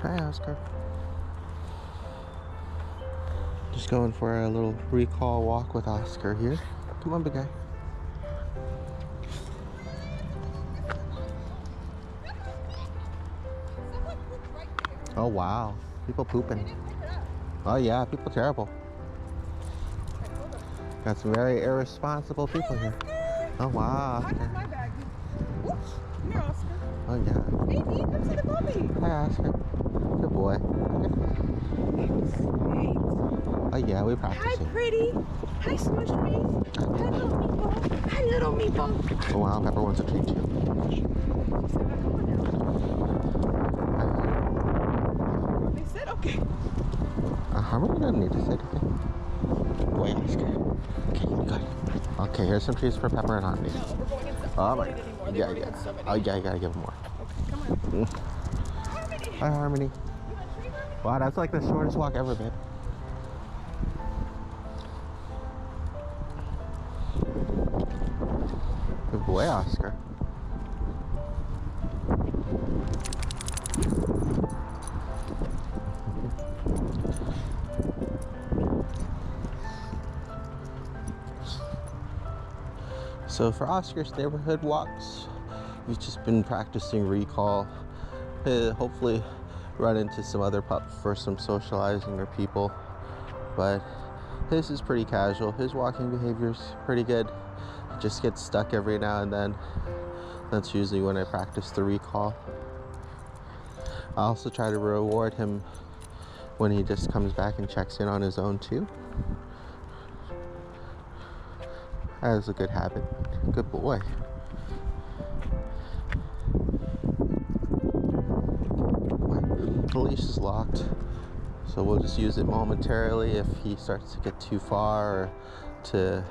Hi, Oscar. Just going for a little recall walk with Oscar here. Come on, big guy. Oh, wow. People pooping. Oh, yeah. People terrible. Got some very irresponsible people here. Oh, wow, Oscar. My bag. Come here, Oscar. Oh, yeah. Baby, come see the puppy. Hi, Oscar. Good boy. Oh, yeah, we practice. Hi, pretty. Hi, smush face. Hi, little meatball. Hi, little meatball. Oh, wow. Pepper wants to treat you. She said, come on now. They said, okay. Harmony doesn't need to say anything. Good boy, Oscar. Okay, good. Okay, here's some treats for Pepper and Harmony. No, we're going inside. Oh, my. Yeah. So oh, yeah, you gotta give them more. Okay, come on. Harmony. Hi, Harmony. You want a treat, Harmony? Wow, that's like the shortest walk ever, babe. Good boy, Oscar. So for Oscar's neighborhood walks, we've just been practicing recall. Hopefully run into some other pups for some socializing or people. But his is pretty casual. His walking behavior's pretty good. Just gets stuck every now and then. That's usually when I practice the recall. I also try to reward him when he just comes back and checks in on his own too. That is a good habit. Good boy. The leash is locked, so we'll just use it momentarily if he starts to get too far, or to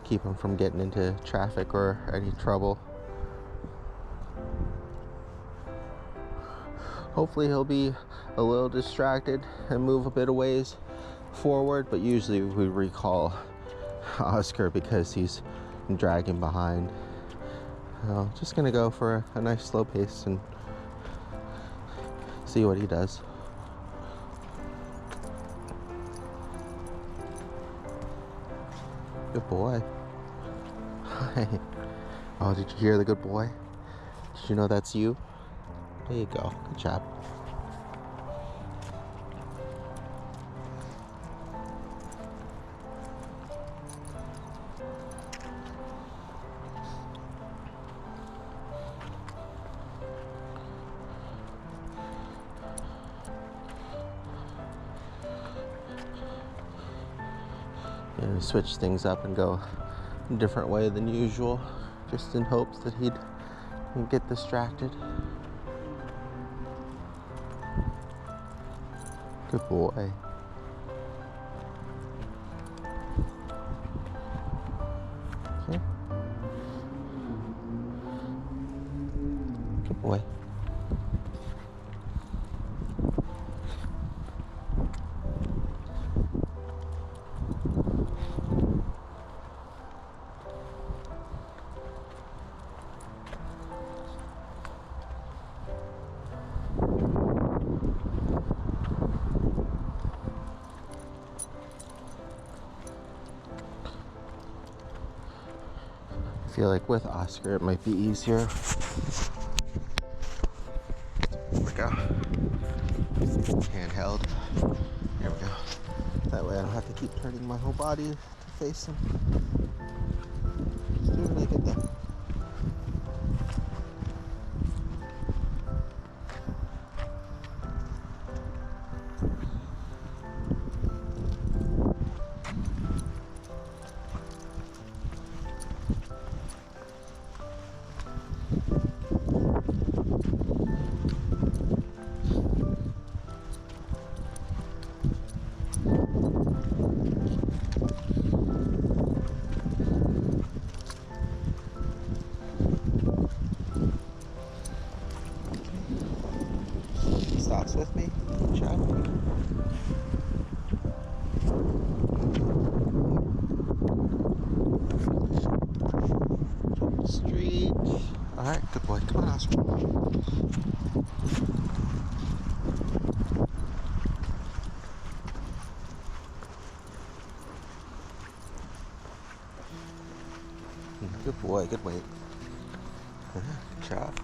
keep him from getting into traffic or any trouble. Hopefully he'll be a little distracted and move a bit of ways forward, but usually we recall Oscar because he's dragging behind. Just gonna go for a nice slow pace and see what he does. Good boy. Hi. Oh, did you hear the good boy? Did you know that's you? There you go. Good job. And switch things up and go a different way than usual, just in hopes that he'd get distracted. Good boy. Okay. Good boy. I feel like with Oscar it might be easier. There we go. Handheld. There we go. That way I don't have to keep turning my whole body to face him. Just do what I get there. Stops with me. Good job. Street. Alright, good boy. Come on, Oscar. Good boy, good weight. Good job.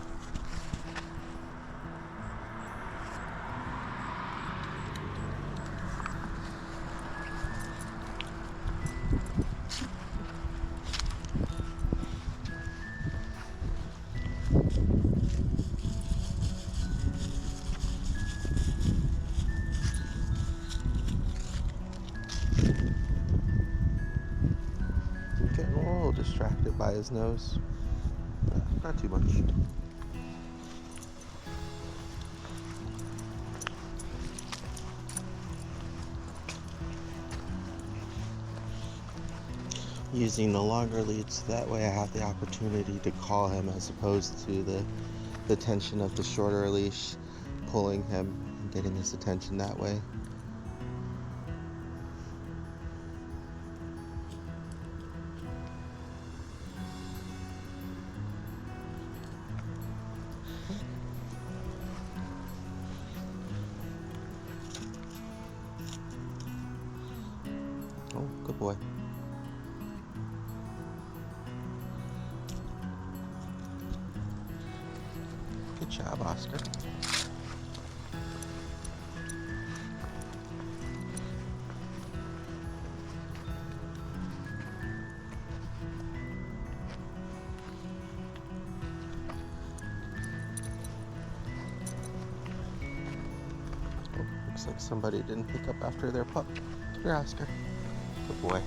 Getting a little distracted by his nose. Not too much. Using the longer leads, that way I have the opportunity to call him as opposed to the tension of the shorter leash, pulling him and getting his attention that way. Oh, good boy. Good job, Oscar. Oh, looks like somebody didn't pick up after their pup. Here, Oscar. Good boy.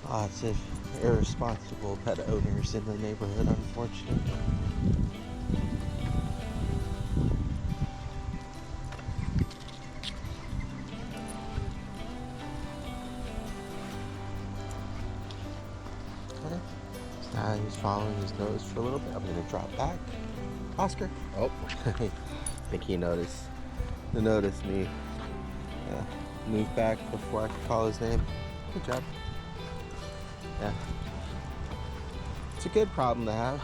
Lots of irresponsible pet owners in the neighborhood, unfortunately. Okay. So now he's following his nose for a little bit. I'm going to drop back. Oscar. Oh, I think he noticed. He noticed me move back before I could call his name. Good job. Yeah. It's a good problem to have.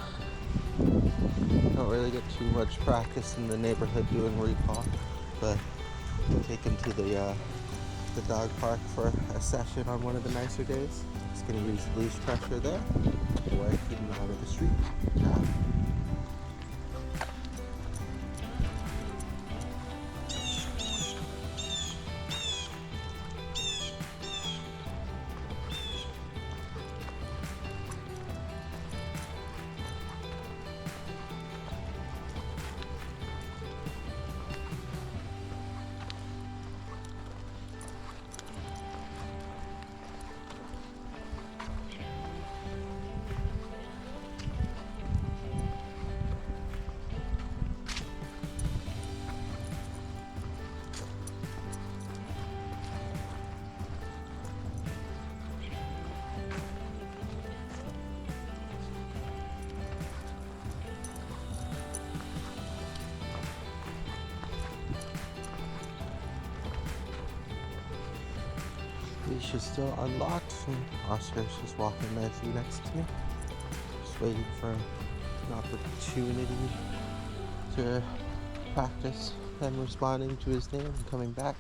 Don't really get too much practice in the neighborhood doing recall, but take him to the dog park for a session on one of the nicer days. Just gonna use leash pressure there. Away, keep him out of the street. Good job. Leash is still unlocked, and Oscar's just walking nicely next to me. Just waiting for an opportunity to practice him responding to his name and coming back.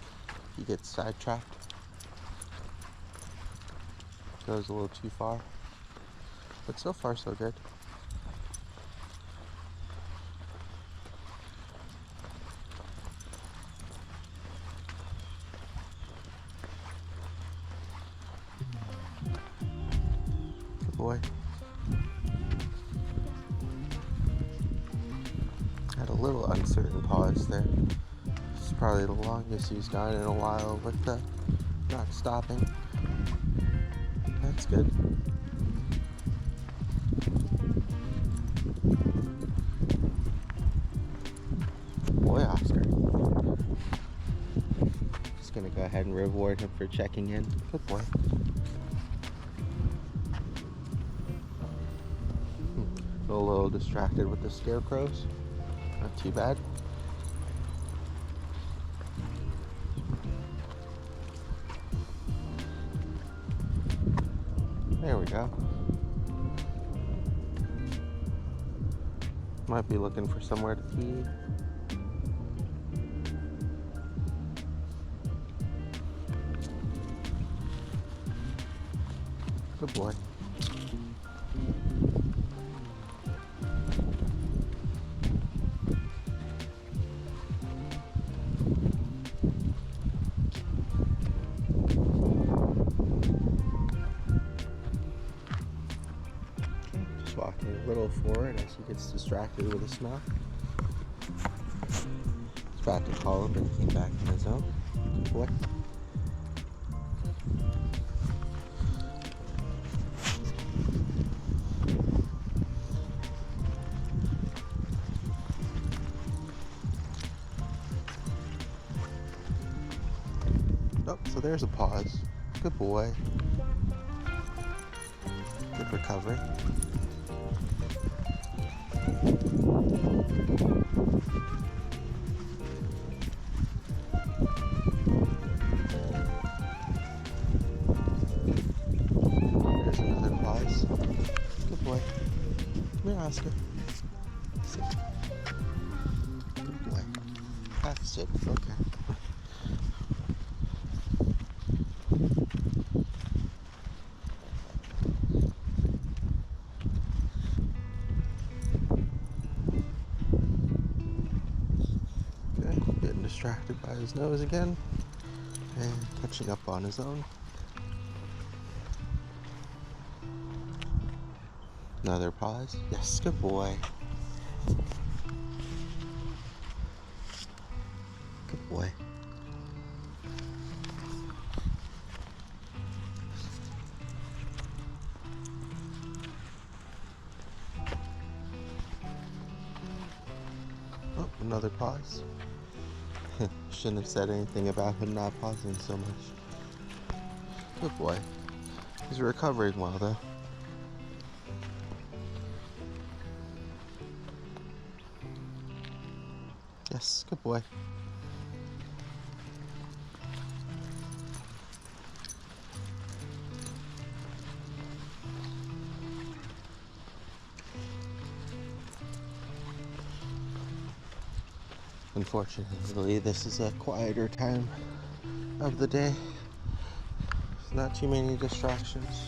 He gets sidetracked. Goes a little too far. But so far so good. Good boy. Had a little uncertain pause there. This is probably the longest he's gone in a while with the not stopping. That's good. Boy, Oscar. Just gonna go ahead and reward him for checking in. Good boy. A little distracted with the scarecrows. Not too bad. There we go. Might be looking for somewhere to feed. Good boy. Just walking a little forward as he gets distracted with the smell. He's about to call him, but he came back on his own. Good boy. Oh, so there's a pause. Good boy. Good recovery. There's another pause. Good boy. Come here, Oscar. Sit. Good boy. Half sit. Okay. Getting distracted by his nose again and catching up on his own. Another pause. Yes, good boy. Good boy. Oh, another pause. Shouldn't have said anything about him not pausing so much. Good boy. He's recovering well though. Yes, good boy. Unfortunately, this is a quieter time of the day. There's not too many distractions.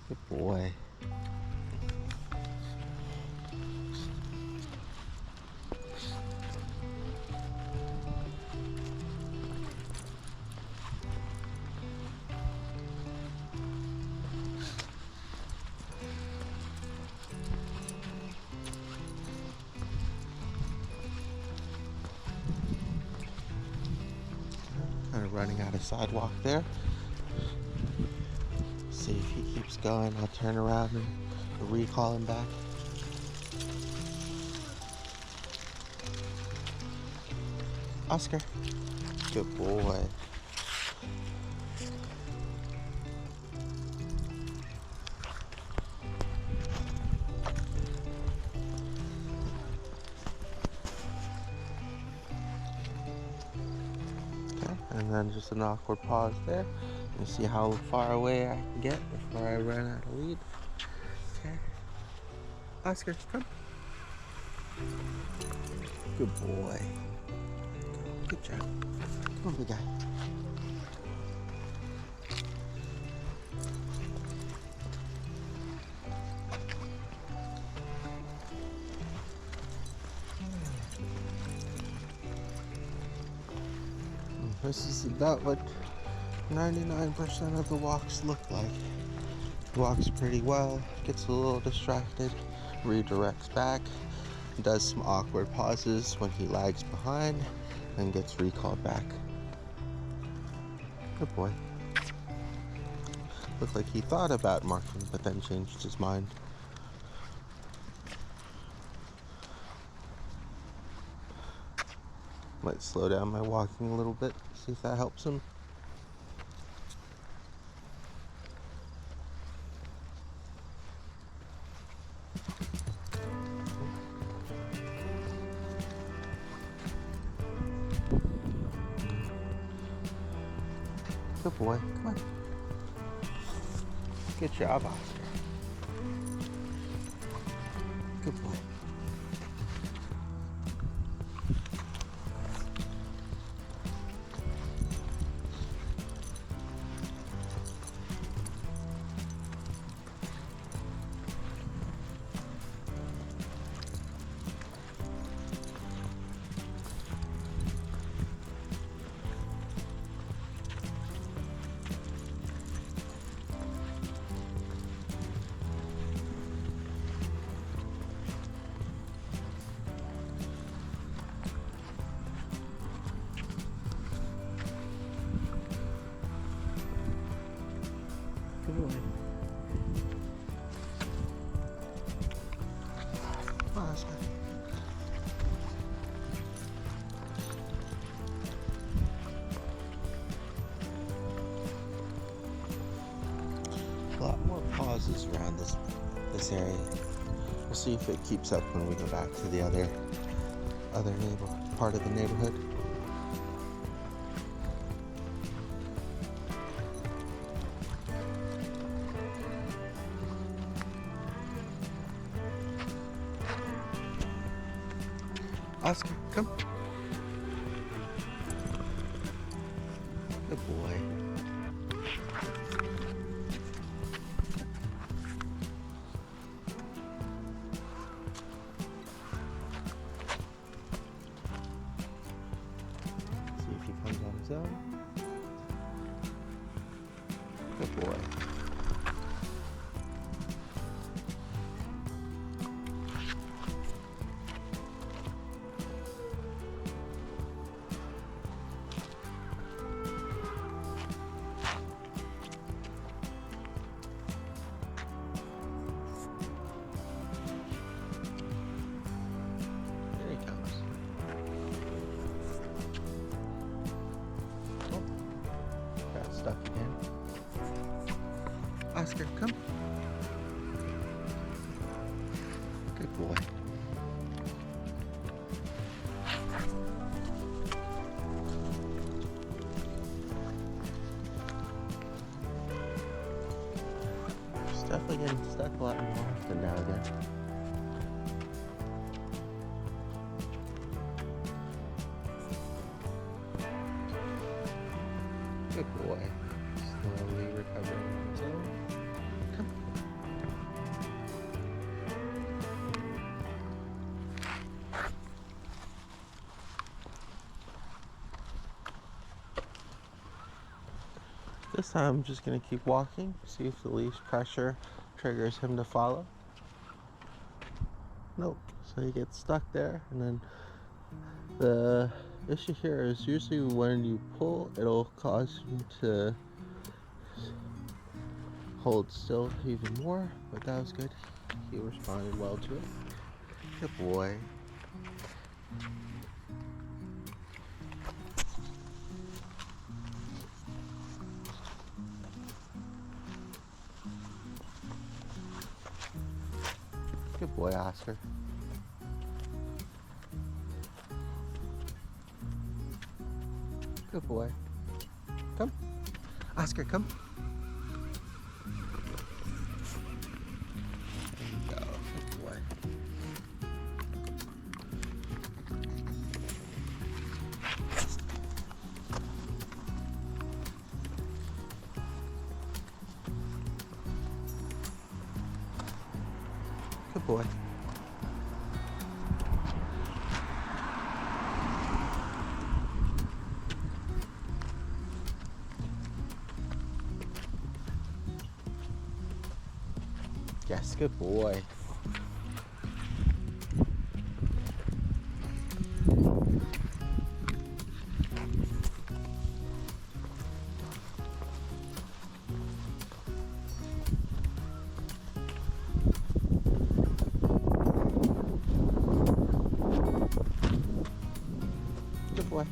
Good boy. Kind of running out of sidewalk there. See if he keeps going. I'll turn around and recall him back. Oscar. Good boy. And then just an awkward pause there. And see how far away I can get before I run out of lead. Okay. Oscar, come. Good boy. Good job. Come on, big guy. This is about what 99% of the walks look like. Walks pretty well, gets a little distracted, redirects back, does some awkward pauses when he lags behind, and gets recalled back. Good boy. Looked like he thought about marking, but then changed his mind. Might slow down my walking a little bit, see if that helps him. Good boy, come on. Good job, Oscar. Good boy. Good boy. Come on, Oscar. A lot more pauses around this area. We'll see if it keeps up when we go back to the other part of the neighborhood. Oscar, come. Good boy. See if he comes on his own. Good boy. There he comes. Oh, got stuck again. Oscar, come. Good boy. He's definitely getting stuck a lot more often now again. Good boy. Slowly recovering on his own. Come. This time I'm just going to keep walking, see if the leash pressure triggers him to follow. Nope. So he gets stuck there, and then the issue here is usually when you pull, it'll cause him to hold still even more, but that was good. He responded well to it. Good boy. Good boy, Oscar. Good boy. Come. Oscar, come. There you go. Good boy. Good boy. Yes, good boy. Good boy.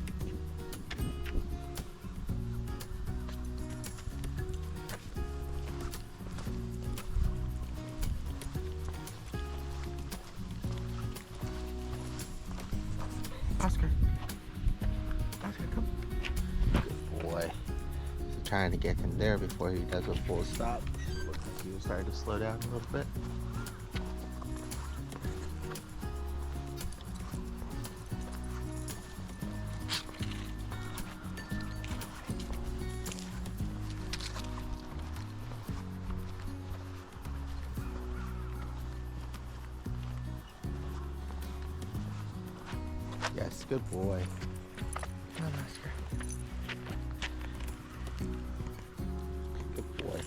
Oscar. Oscar, come. Good boy. Trying to get him there before he does a full stop. Looks like he started to slow down a little bit. Yes, good boy. Come on, Oscar. Good boy.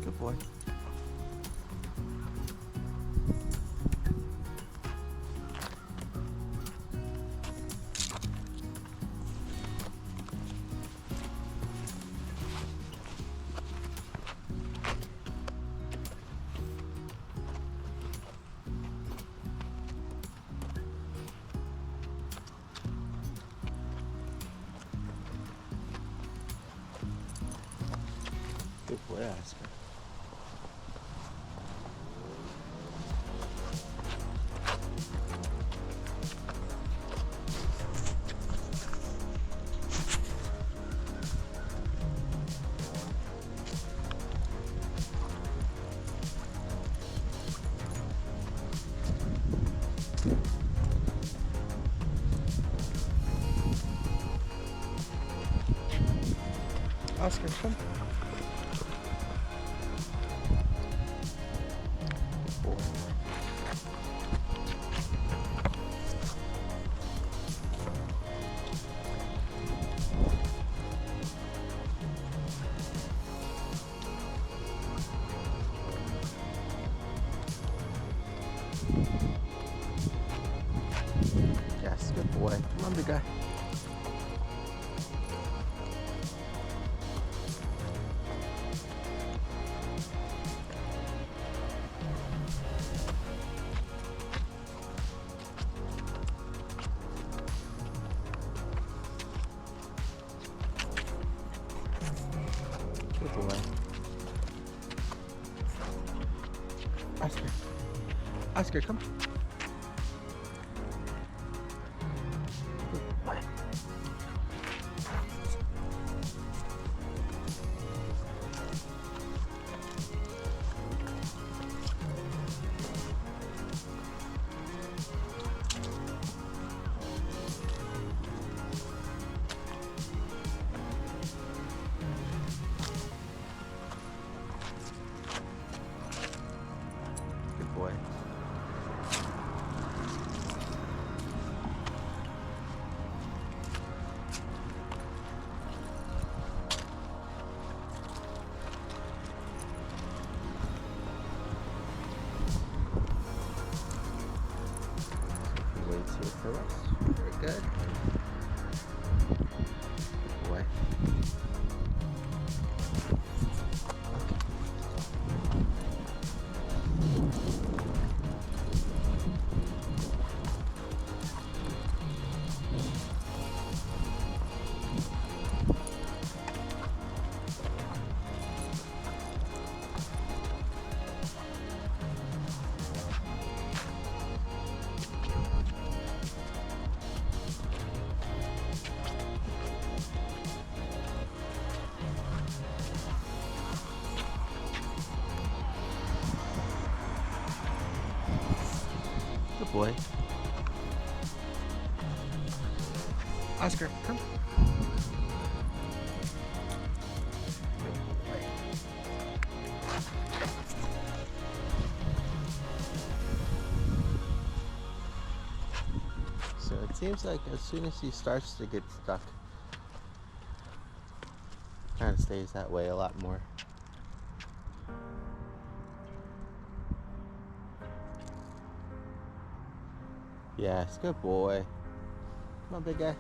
Good boy. Good boy, Oscar. Oscar, come. Good boy. Yes, good boy. Come on, big guy. Good boy. Oscar. Oscar, come. Good boy. Good boy. He waits here for us. Very good. Good boy. Good boy. Oscar, come. Good boy. So it seems like as soon as he starts to get stuck, kind of stays that way a lot more. Yes, good boy. Come on, big guy.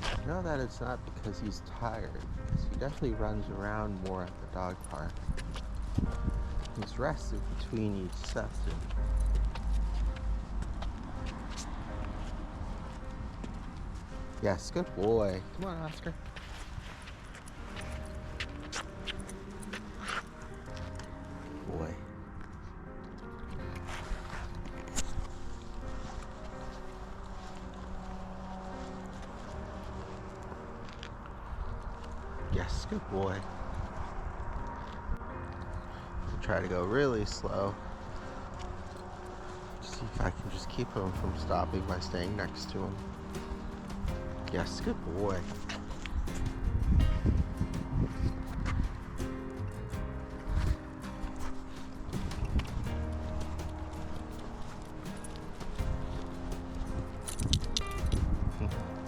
I know that it's not because he's tired, because he definitely runs around more at the dog park. He's resting between each session. Yes, good boy. Come on, Oscar. Boy. Yes, good boy. I'll try to go really slow. See if I can just keep him from stopping by staying next to him. Yes, good boy.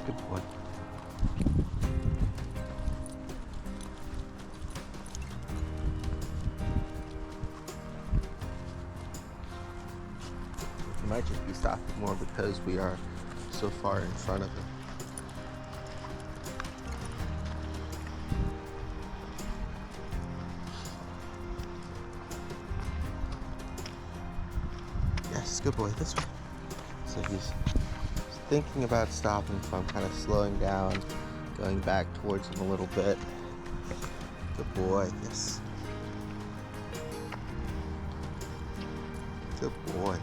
Good boy. He might just be stopping more because we are so far in front of him. Yes, good boy. This way. So he's thinking about stopping, so I'm kind of slowing down, going back towards him a little bit. Good boy. Yes. Good boy.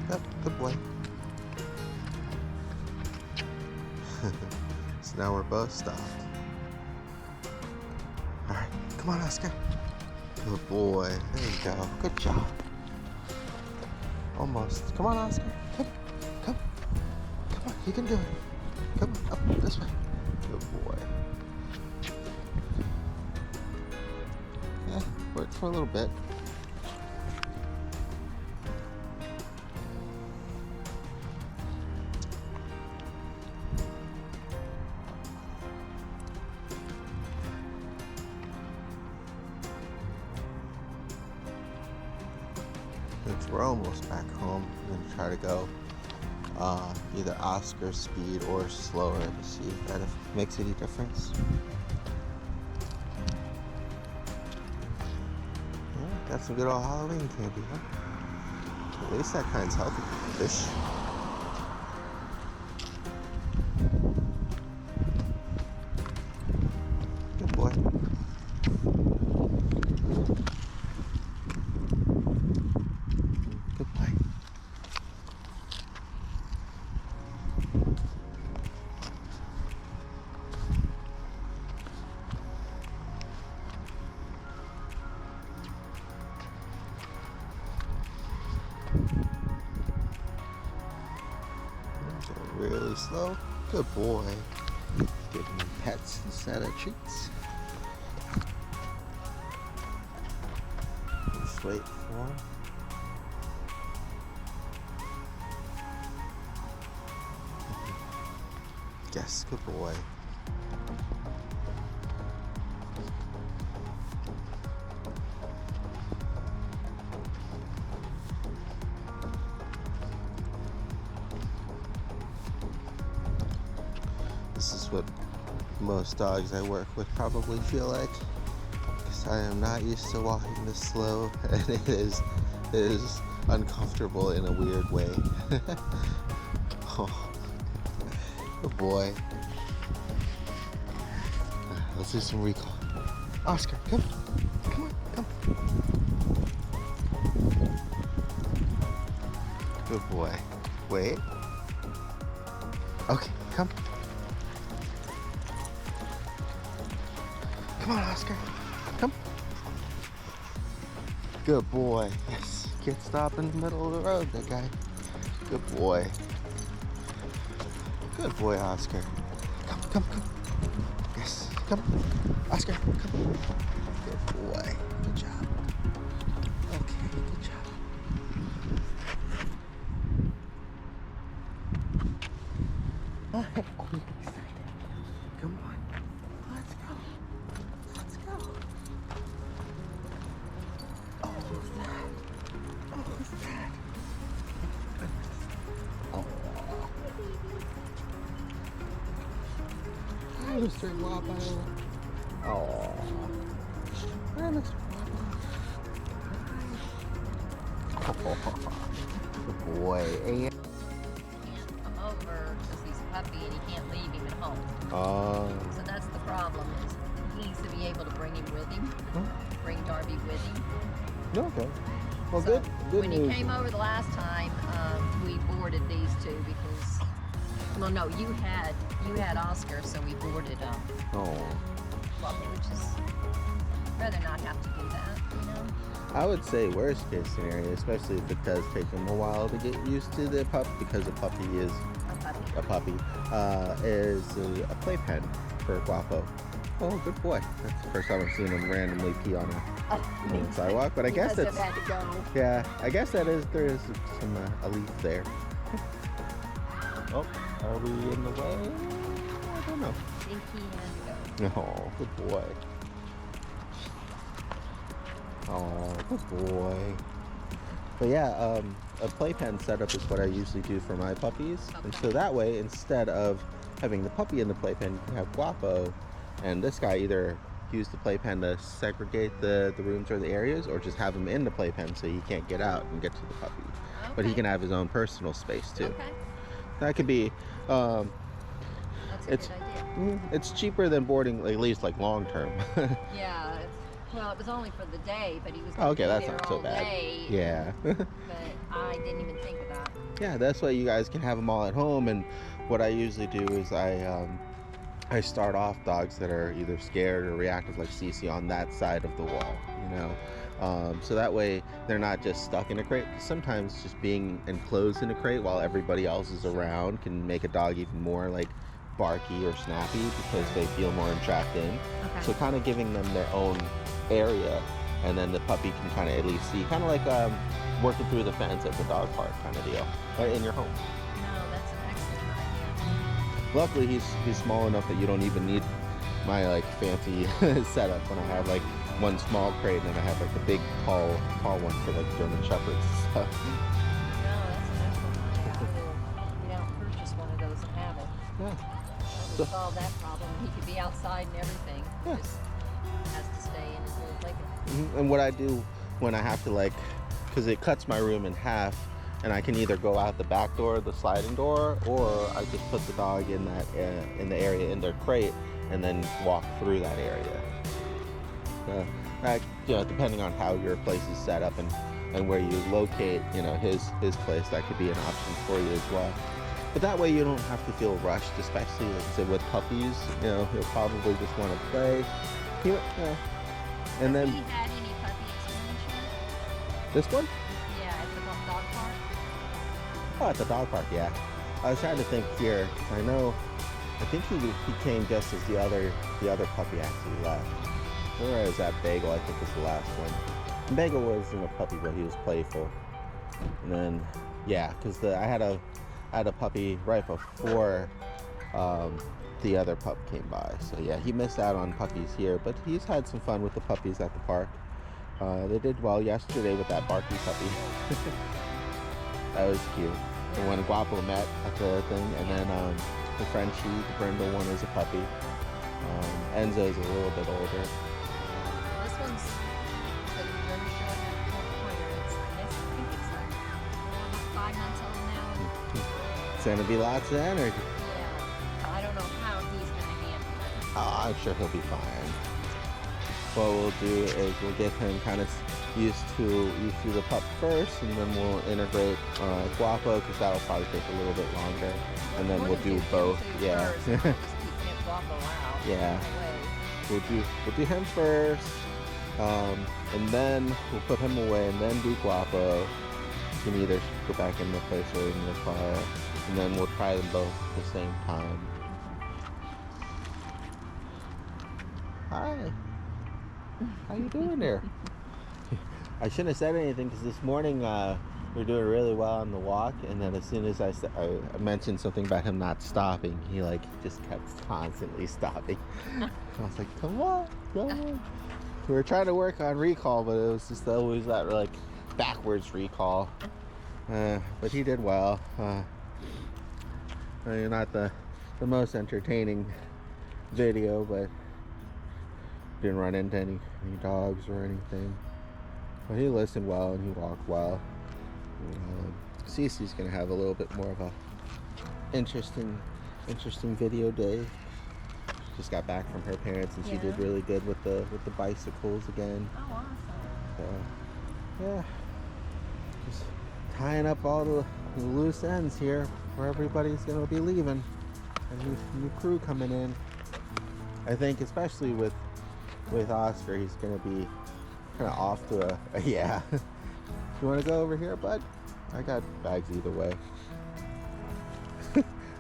Yep, good boy. So now we're both stopped. Alright, come on, Oscar. Good boy. There you go. Good job. Almost. Come on, Oscar. Come. Come. Come on, you can do it. Come up this way. Good boy. Yeah, worked for a little bit. Since we're almost back home, I'm going to try to go either Oscar's speed or slower to see if that makes any difference. Yeah, got some good old Halloween candy, huh? At least that kind's healthy for fish. Good boy. Good boy. Really slow. Good boy. Giving him pets instead of treats. Just wait for him. Yes, good boy. This is what most dogs I work with probably feel like, because I am not used to walking this slow, and it is uncomfortable in a weird way. Oh, good boy. Let's do some recall. Oscar, come on, come. Good boy. Wait. Okay, come. Come on, Oscar. Come. Good boy. Yes. Can't stop in the middle of the road, that guy. Good boy. Good boy, Oscar. Come. Yes. Come. Oscar, come. Good boy. Good job. Okay, good job. I'm excited. Come on. Let's go. Let's go. Oh, who's that? Oh, who's that? Oh, Mr. Guapo. Oh. Hi, Mr. Guapo. Good boy. And Can't come over because he's a puppy and he can't leave him at home. So that's the problem. Is he needs to be able to bring him with him. Bring Darby with him. okay. Well, So good when news. he came over the last time, we boarded these two because, well, no, you had Oscar, so we boarded Guapo, which is rather not have to do that, you know. I would say worst case scenario, especially if it does take him a while to get used to the pup, because a puppy is a playpen for Guapo. Oh, good boy. That's the first time I've seen him randomly pee on a sidewalk, but I guess must that's have had to go. yeah. I guess there is some a leaf there. Oh, are we in the way? I don't know. I think he had to go. Oh, good boy. Oh, good boy. But yeah, a playpen setup is what I usually do for my puppies. Okay. And so that way, instead of having the puppy in the playpen, you can have Guapo, and this guy either use the playpen to segregate the rooms or the areas, or just have him in the playpen so he can't get out and get to the puppy. Okay. But he can have his own personal space too. Okay. That could be, That's a it's good idea. it's cheaper than boarding, at least like long term. Yeah. Well, it was only for the day, but he was Oh, okay, gonna that's be there not so all bad. day. Yeah. But I didn't even think of that. Yeah, that's why you guys can have them all at home. And what I usually do is I start off dogs that are either scared or reactive, like Cece, on that side of the wall, you know. So that way they're not just stuck in a crate. Sometimes just being enclosed in a crate while everybody else is around can make a dog even more like barky or snappy because they feel more entrapped in. Okay. So kind of giving them their own area, and then the puppy can kind of at least see, kind of like working through the fence at the dog park kind of deal, right in your home. No, that's an excellent idea. Luckily he's small enough that you don't even need my like fancy setup when I have like one small crate and then I have like the big tall one for like German Shepherds and stuff. No, that's an excellent idea. We don't purchase one of those and have it. Yeah. That would solve that problem. He could be outside and everything. Yeah. Just has to stay in his little blanket. And what I do when I have to, like, because it cuts my room in half, and I can either go out the back door, the sliding door, or I just put the dog in that in the area in their crate and then walk through that area. Depending on how your place is set up and where you locate, his place, that could be an option for you as well. But that way you don't have to feel rushed, especially like I said, with puppies. He'll probably just want to play. And then Has he had any puppy experience yet? this one? Yeah, at the dog park. Oh, at the dog park, yeah. I was trying to think here, 'cause I think he came just as the other puppy actually left. Where is that Bagel? I think was the last one. And Bagel wasn't a puppy, but he was playful. And then, yeah, because I had a puppy right before the other pup came by. So yeah, he missed out on puppies here, but he's had some fun with the puppies at the park. They did well yesterday with that Barky puppy. That was cute. And when Guapo met at the thing, and then the Frenchie, the brindle one, is a puppy. Enzo's a little bit older. This one's the German Shepherd pointer. I think it's like 5 months old now. It's gonna be lots of energy. Yeah, I don't know how he's gonna handle it. Oh, I'm sure he'll be fine. What we'll do is we'll get him kind of used to the pup first, and then we'll integrate Guapo, because that'll probably take a little bit longer, and then we'll do both. Yeah. First, and we'll just keep Guapo out. Yeah. Away. We'll do him first, and then we'll put him away, and then do Guapo. You can either go back in the place or in the car, and then we'll try them both at the same time. Hi. How you doing there? I shouldn't have said anything, because this morning we were doing really well on the walk, and then as soon as I mentioned something about him not stopping, he just kept constantly stopping. I was like, come on. We were trying to work on recall, but it was just always that backwards recall. But he did well. You're not the most entertaining video, but didn't run into any dogs or anything. But he listened well and he walked well. Cece's gonna have a little bit more of a interesting video day. Just got back from her parents and she did really good with the bicycles again. Oh, awesome. So yeah, just tying up all the loose ends here where everybody's gonna be leaving. A new crew coming in. I think especially with Oscar, he's gonna be kind of off to a yeah. You want to go over here, bud? I got bags either way.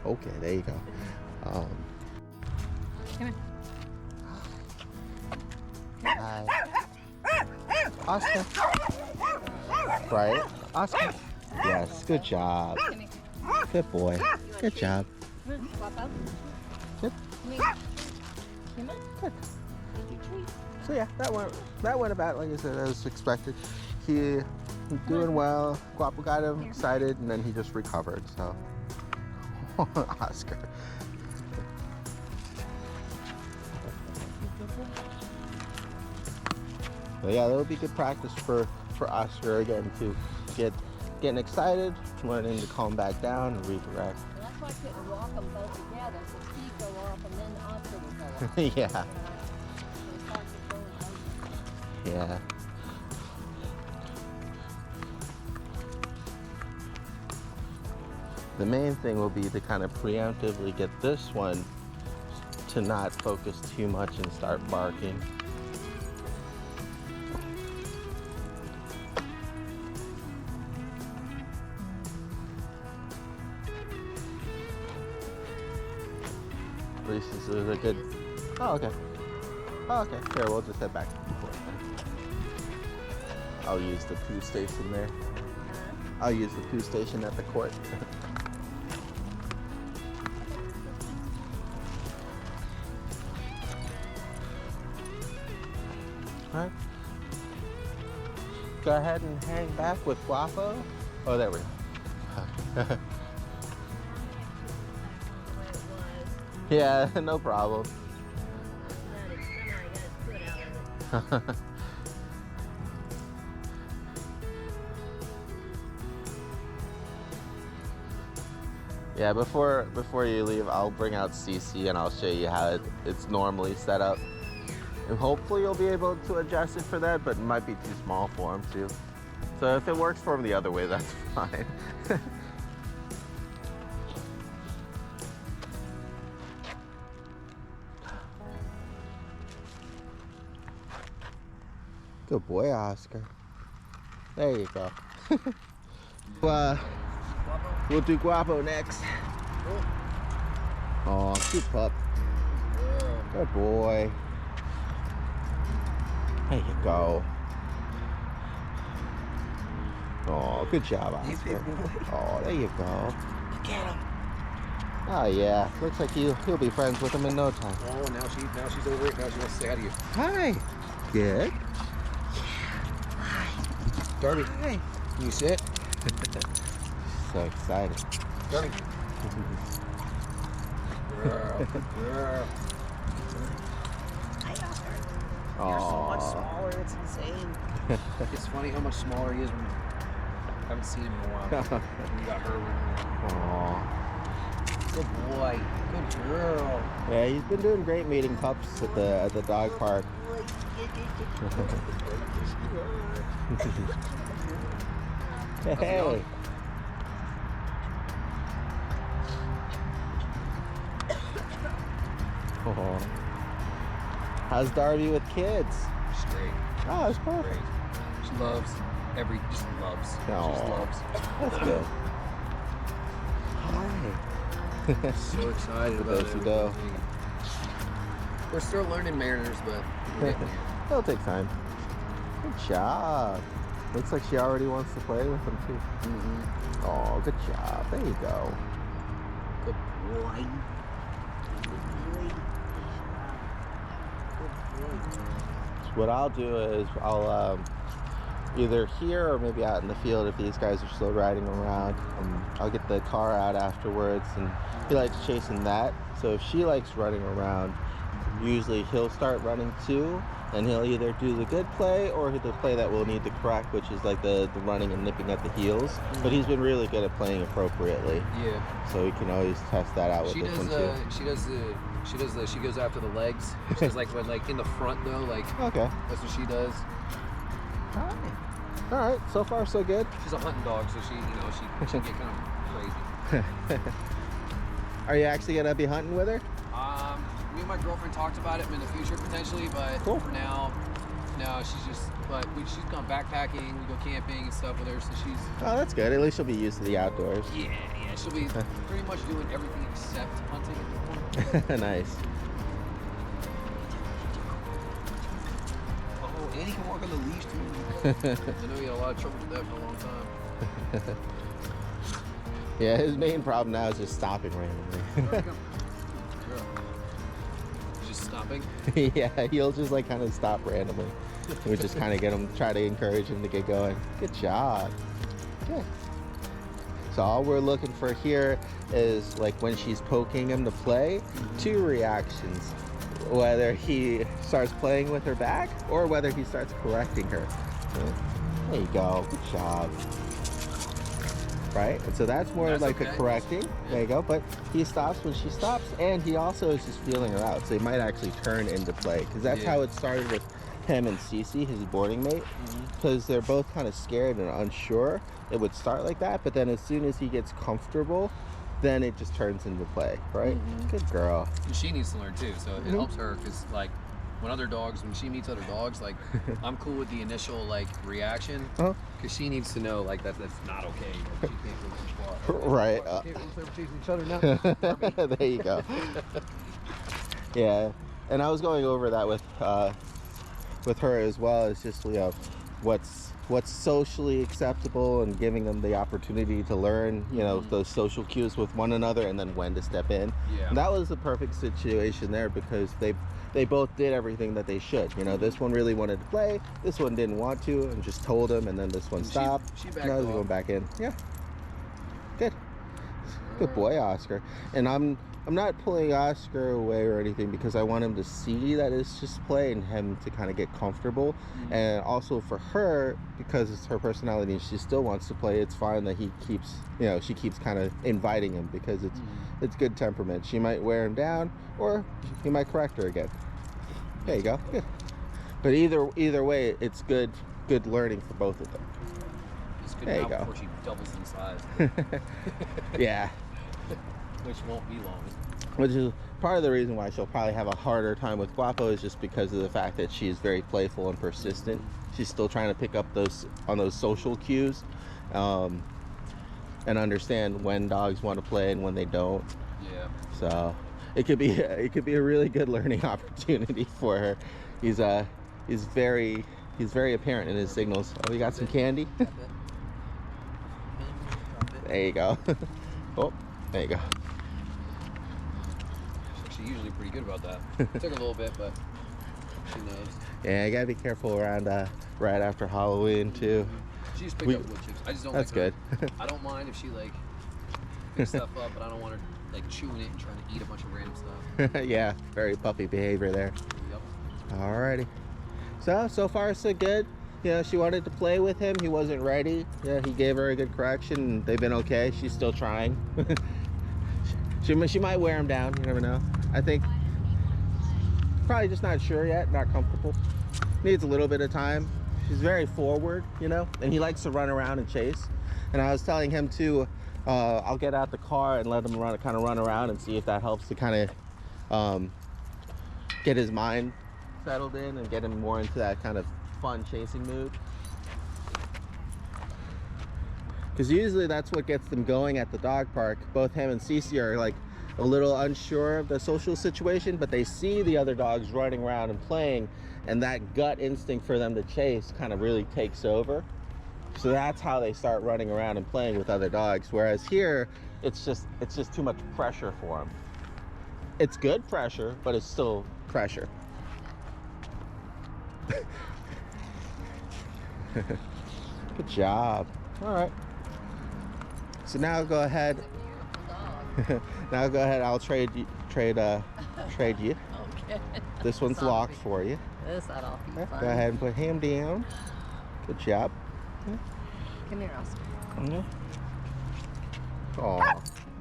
Okay, there you go. Come here. Hi. Oscar. Right? Oscar. Yes, good job. Come here. Good boy. Good job. Come on, Guapo. Good. Come here. Come on. Good. Eat your treat. So yeah, that went about like I said as expected. He's doing well. Guapo got him excited, and then he just recovered. So Oscar. So yeah, that'll be good practice for Oscar again to getting excited, learning to calm back down and redirect. Well, that's why I couldn't walk them both together, so he'd go off and then Oscar would go off. Yeah. So it's hard to go and go. Yeah. The main thing will be to kind of preemptively get this one to not focus too much and start barking. At least this is a good... Oh, okay. Oh, okay. Here, we'll just head back to the court then. I'll use the poo station there. I'll use the poo station at the court. Alright. Go ahead and hang back with Guapo. Oh, there we go. Yeah, no problem. Yeah, before you leave, I'll bring out Cece and I'll show you how it's normally set up. And hopefully you'll be able to adjust it for that, but it might be too small for him too. So if it works for him the other way, that's fine. Good boy, Oscar. There you go. We'll do Guapo next. Oh, cute pup. Good boy. There you go. Oh, good job, Oscar. Oh, there you go. Look at him. Oh yeah, looks like he'll be friends with him in no time. Oh, now she's over it. Now she wants to say hi to you. Hi. Good. Darby. Hi. Can you sit? So excited. Darby. Girl. You're so much Aw. smaller, it's insane. It's funny how much smaller he is when I haven't seen him in a while. When you got her. Aw. Good boy. Good girl. Yeah, he's been doing great meeting pups at the dog park. Hey. Oh. How's Darby with kids? Straight. Oh, it's perfect. Great. She loves just loves. She Aw. just loves. That's good. Hi. So excited about There you go. everything. We're still learning manners, but we're getting there. It'll take time. Good job. Looks like she already wants to play with him too. Mm-hmm. Oh, good job. There you go. Good boy. So what I'll do is I'll either here or maybe out in the field if these guys are still riding around, and I'll get the car out afterwards, and he likes chasing that. So if she likes running around, usually he'll start running too, and he'll either do the good play or the play that we'll need to correct, which is like the running and nipping at the heels. But he's been really good at playing appropriately. Yeah. So we can always test that out with this one too. She goes after the legs. She does like when like in the front though, like Okay. that's what she does. All right. So far so good. She's a hunting dog, so she can get kind of crazy. Are you actually gonna be hunting with her? Me and my girlfriend talked about it in the future potentially, but Cool. for now, no, she's gone backpacking, we go camping and stuff with her, so she's... Oh, that's good. At least she'll be used to the outdoors. Yeah, she'll be pretty much doing everything except hunting at this point. Nice. Oh, and he can walk on the leash too. I know he had a lot of trouble with that for a long time. Yeah, his main problem now is just stopping randomly. Just stopping? Yeah, he'll just like kind of stop randomly. We just kind of get him, try to encourage him to get going. Good job. Good. So all we're looking for here is like when she's poking him to play, 2 reactions. Whether he starts playing with her back or whether he starts correcting her. There you go. Good job. Right? And so that's more like okay. the correcting. There you go. But he stops when she stops, and he also is just feeling her out. So he might actually turn into play, because that's how it started with him and Cece, his boarding mate. Because they're both kind of scared and unsure. It would start like that, but then as soon as he gets comfortable, then it just turns into play, right? Good girl. And she needs to learn too, so it helps her, because like when she meets other dogs, like I'm cool with the initial like reaction, because she needs to know like that's not okay. Like, she can't go too far. Right. Okay, we're chasing each other now. There you go. Yeah, and I was going over that with her as well. It's just, you know, what's socially acceptable and giving them the opportunity to learn, you know, those social cues with one another, and then when to step in. Yeah. And that was the perfect situation there, because they both did everything that they should. You know, this one really wanted to play, this one didn't want to, and just told him, and then this one stopped. She backed now he's off. going back in. Yeah. Good. Good boy, Oscar. And I'm not pulling Oscar away or anything, because I want him to see that it's just play and him to kind of get comfortable. And also for her, because it's her personality and she still wants to play, it's fine that he keeps, you know, she keeps kind of inviting him, because it's good temperament. She might wear him down, or he might correct her again. There you go. Good. But either way, it's good learning for both of them. It's good There you now go. before she doubles in size, Yeah. which won't be long. Which is part of the reason why she'll probably have a harder time with Guapo, is just because of the fact that she's very playful and persistent. She's still trying to pick up those social cues, and understand when dogs want to play and when they don't. Yeah. So it could be a really good learning opportunity for her. He's very apparent in his signals. Oh, you got some candy? There you go. Oh, there you go. She's usually pretty good about that. Took a little bit, but she knows. Yeah, you gotta be careful around right after Halloween too. She's picked up wood chips. I just don't. That's like good. I don't mind if she like picks stuff up, but I don't want her like chewing it and trying to eat a bunch of random stuff. Yeah, very puppy behavior there. Yep. Alrighty. So far so good. You know, she wanted to play with him. He wasn't ready. Yeah, he gave her a good correction, and they've been okay. She's still trying. she might wear him down. You never know. I think probably just not sure yet. Not comfortable. Needs a little bit of time. She's very forward, you know, and he likes to run around and chase. And I was telling him too, I'll get out the car and let him kind of run around and see if that helps to kind of get his mind settled in and get him more into that kind of fun chasing mood. Because usually that's what gets them going at the dog park. Both him and Cece are like a little unsure of the social situation, but they see the other dogs running around and playing, and that gut instinct for them to chase kind of really takes over. So that's how they start running around and playing with other dogs. Whereas here, it's just too much pressure for them. It's good pressure, but it's still pressure. Good job. All right. So now go ahead. Now go ahead. I'll trade you. Okay. This one's locked for you. This ought to be Yeah, fun. go ahead and put him down. Good job. Come here, Oscar. Oh.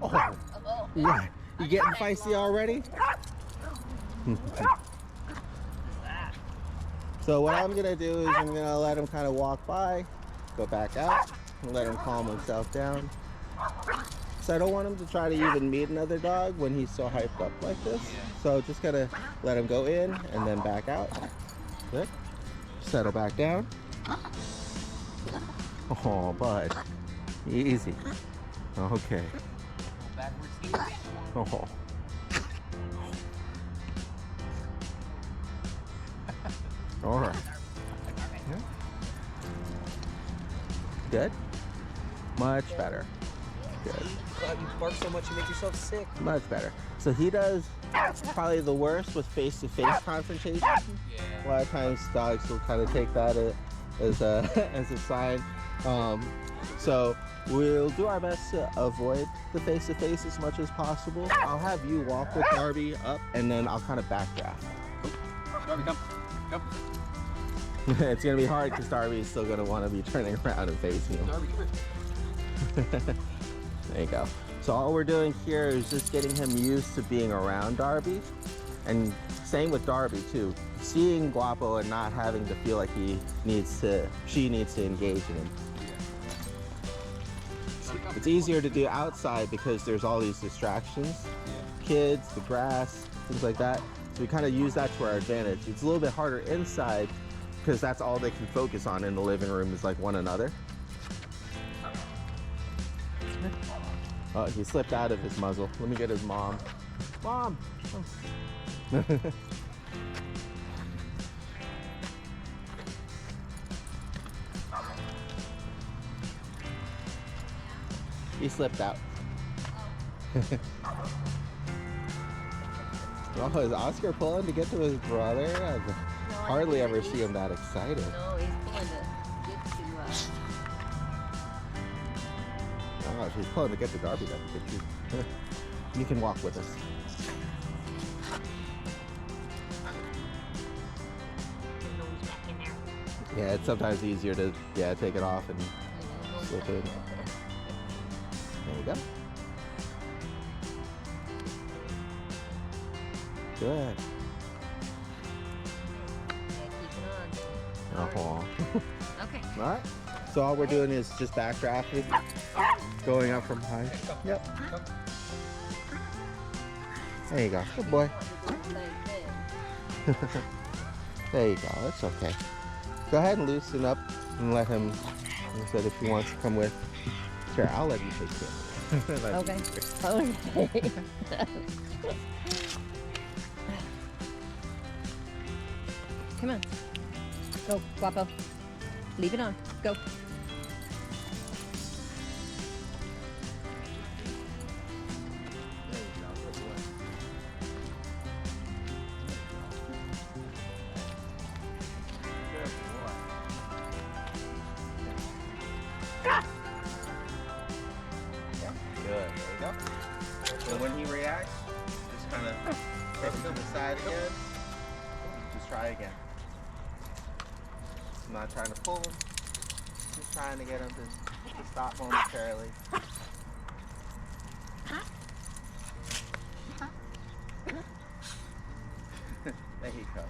Oh. Yeah. You getting feisty already? So what I'm gonna do is I'm gonna let him kind of walk by, go back out, and let him calm himself down. So I don't want him to try to even meet another dog when he's so hyped up like this. So just gotta let him go in and then back out. Good. Settle back down. Oh, bud. Easy. Okay. Oh. All right. Yeah. Good. Much better. Good. You bark so much you make yourself sick. Much better. So he does probably the worst with face-to-face confrontation. A lot of times dogs will kind of take that as a as a sign. So we'll do our best to avoid the face-to-face as much as possible. I'll have you walk with Darby up, and then I'll kind of backdraft. Darby, come. Come. It's gonna be hard because Darby is still gonna want to be turning around and facing him. Darby, come here. There you go. So all we're doing here is just getting him used to being around Darby, and same with Darby too. Seeing Guapo and not having to feel like she needs to engage in him. It's easier to do outside because there's all these distractions, kids, the grass, things like that. So we kind of use that to our advantage. It's a little bit harder inside because that's all they can focus on in the living room is like one another. Oh, he slipped out of his muzzle. Let me get his mom. Mom! He slipped out. Oh, is Oscar pulling to get to his brother? I hardly ever see him that excited. No, he's pulling to get to. Oh, she's pulling to get to Darby. That's good too. You can walk with us. Yeah, it's sometimes easier to take it off and slip in. There you go. Good. Oh. Okay. All right. So all we're doing is just backdrafting, going up from high. Yep. There you go. Good boy. There you go. It's okay. Go ahead and loosen up and let him. He said if he wants to come with. Sure, I'll let you take care. Okay. Okay. Come on. Go, Guapo. Leave it on. Go. Good. There you go. So when he reacts, just kind of take him to the side again. Just try again. I'm not trying to pull him. Just trying to get him to stop momentarily. There you go.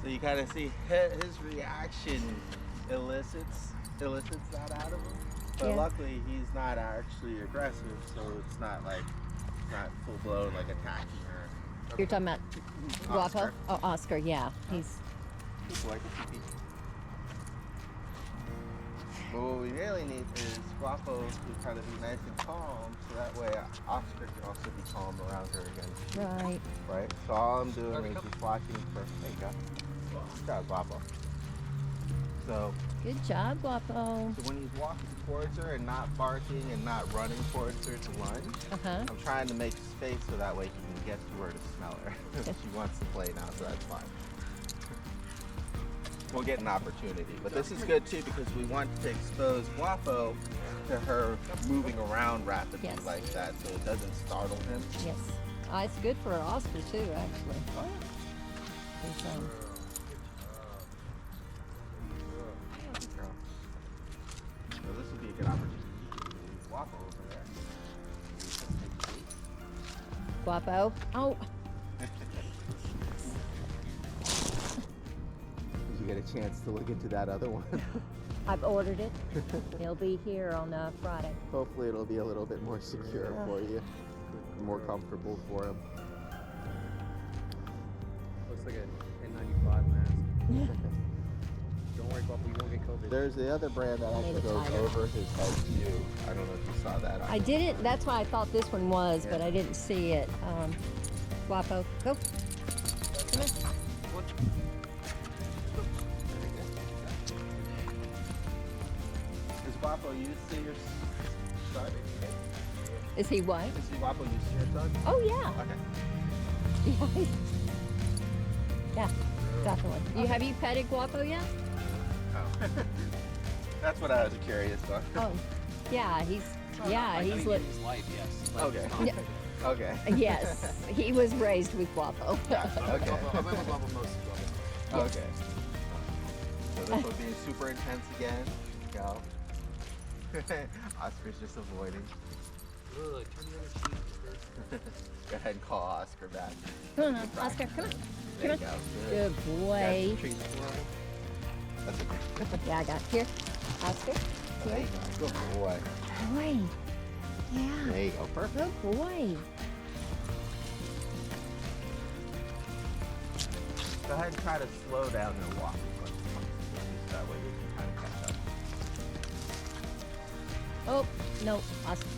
So you kind of see his reaction elicits that out of him. But luckily he's not actually aggressive, so it's not like full blown like attacking her. You're talking about Guapo? Oscar. Oh, Oscar, yeah. He's. Like but what we really need is Guapo to kind of be nice and calm, so that way Oscar can also be calm around her again. Right. Right? So all I'm doing is just watching for. There you go. Good job, Guapo. So. Good job, Guapo. So when he's walking towards her and not barking and not running towards her to lunge, I'm trying to make space so that way he can get to her to smell her. She wants to play now, so that's fine. we'll get an opportunity. But this is good too because we want to expose Guapo to her moving around rapidly like that, so it doesn't startle him. Yes. It's good for Oscar too, actually. It's, So this would be a good opportunity to move Guapo over there. Guapo. Oh. Did you get a chance to look into that other one? I've ordered it. It'll be here on Friday. Hopefully it'll be a little bit more secure for you, more comfortable for him. Looks like an N95 mask. Don't worry, Guapo, you won't get COVID. There's the other brand that actually goes over his head too. I don't know if you saw that. I didn't. That's why I thought this one was, but I didn't see it. Guapo, go. Come in. Is Guapo used to your son? Is he what? Is Guapo used to your son? Oh yeah. Okay. Yeah, definitely. Have you petted Guapo yet? Oh. That's what I was curious about. Oh, yeah. He's his life, yes. Like, Okay. Yeah. Okay. Yes, he was raised with Guapo. Gotcha. Okay. I went with Guapo most of Guapo. Okay. So this will be super intense again. Go. Oscar's just avoiding. Ugh, turn the other cheek. Go ahead and call Oscar back. Come on, Oscar, come on. There you Come go. on. Good. Good boy. Got treats for him. That's okay. Yeah, I got it. Here, Oscar. There Here. you go. Good boy. Boy. Yeah. There you go. Perfect. Good boy. Go ahead and try to slow down your walk. That way we can kind of catch up. Oh, no, Oscar.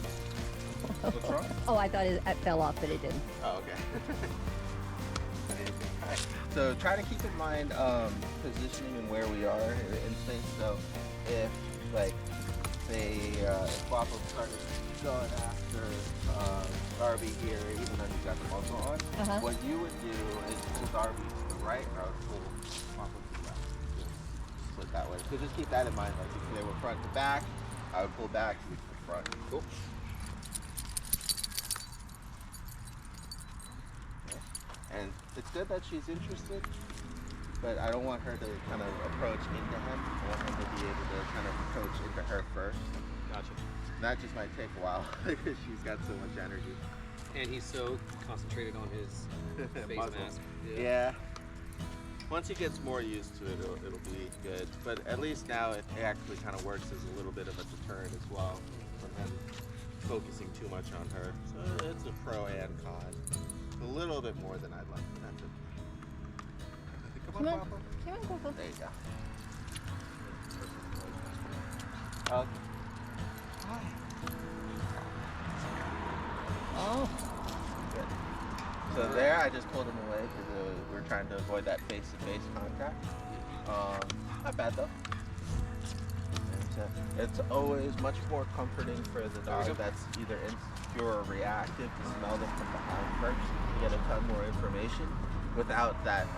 What's wrong? Oh, I thought it fell off, but it didn't. Oh, okay. Alright. So try to keep in mind positioning and where we are in things. So if like if Guapo started going after Darby here, even though he's got the muzzle on, what you would do is pull Darby to the right, or I would pull Guapo to the left. Just split that way. So just keep that in mind. Like if they were front to back, I would pull back to the front. Cool. And it's good that she's interested, but I don't want her to kind of approach into him. I want him to be able to kind of approach into her first. Gotcha. And that just might take a while because she's got so much energy. And he's so concentrated on his face Muzzle. mask. Yeah. Once he gets more used to it, it'll be good. But at least now it actually kind of works as a little bit of a deterrent as well from him focusing too much on her. So it's a pro and con. A little bit more than I'd like. That's it. Come on, Guapo. Come on, Guapo. There you go. Okay. Oh. Good. So there, I just pulled him away because we're trying to avoid that face-to-face contact. Not bad though. It's always much more comforting for the dog that's either insecure or reactive to smell them from behind first to get a ton more information without that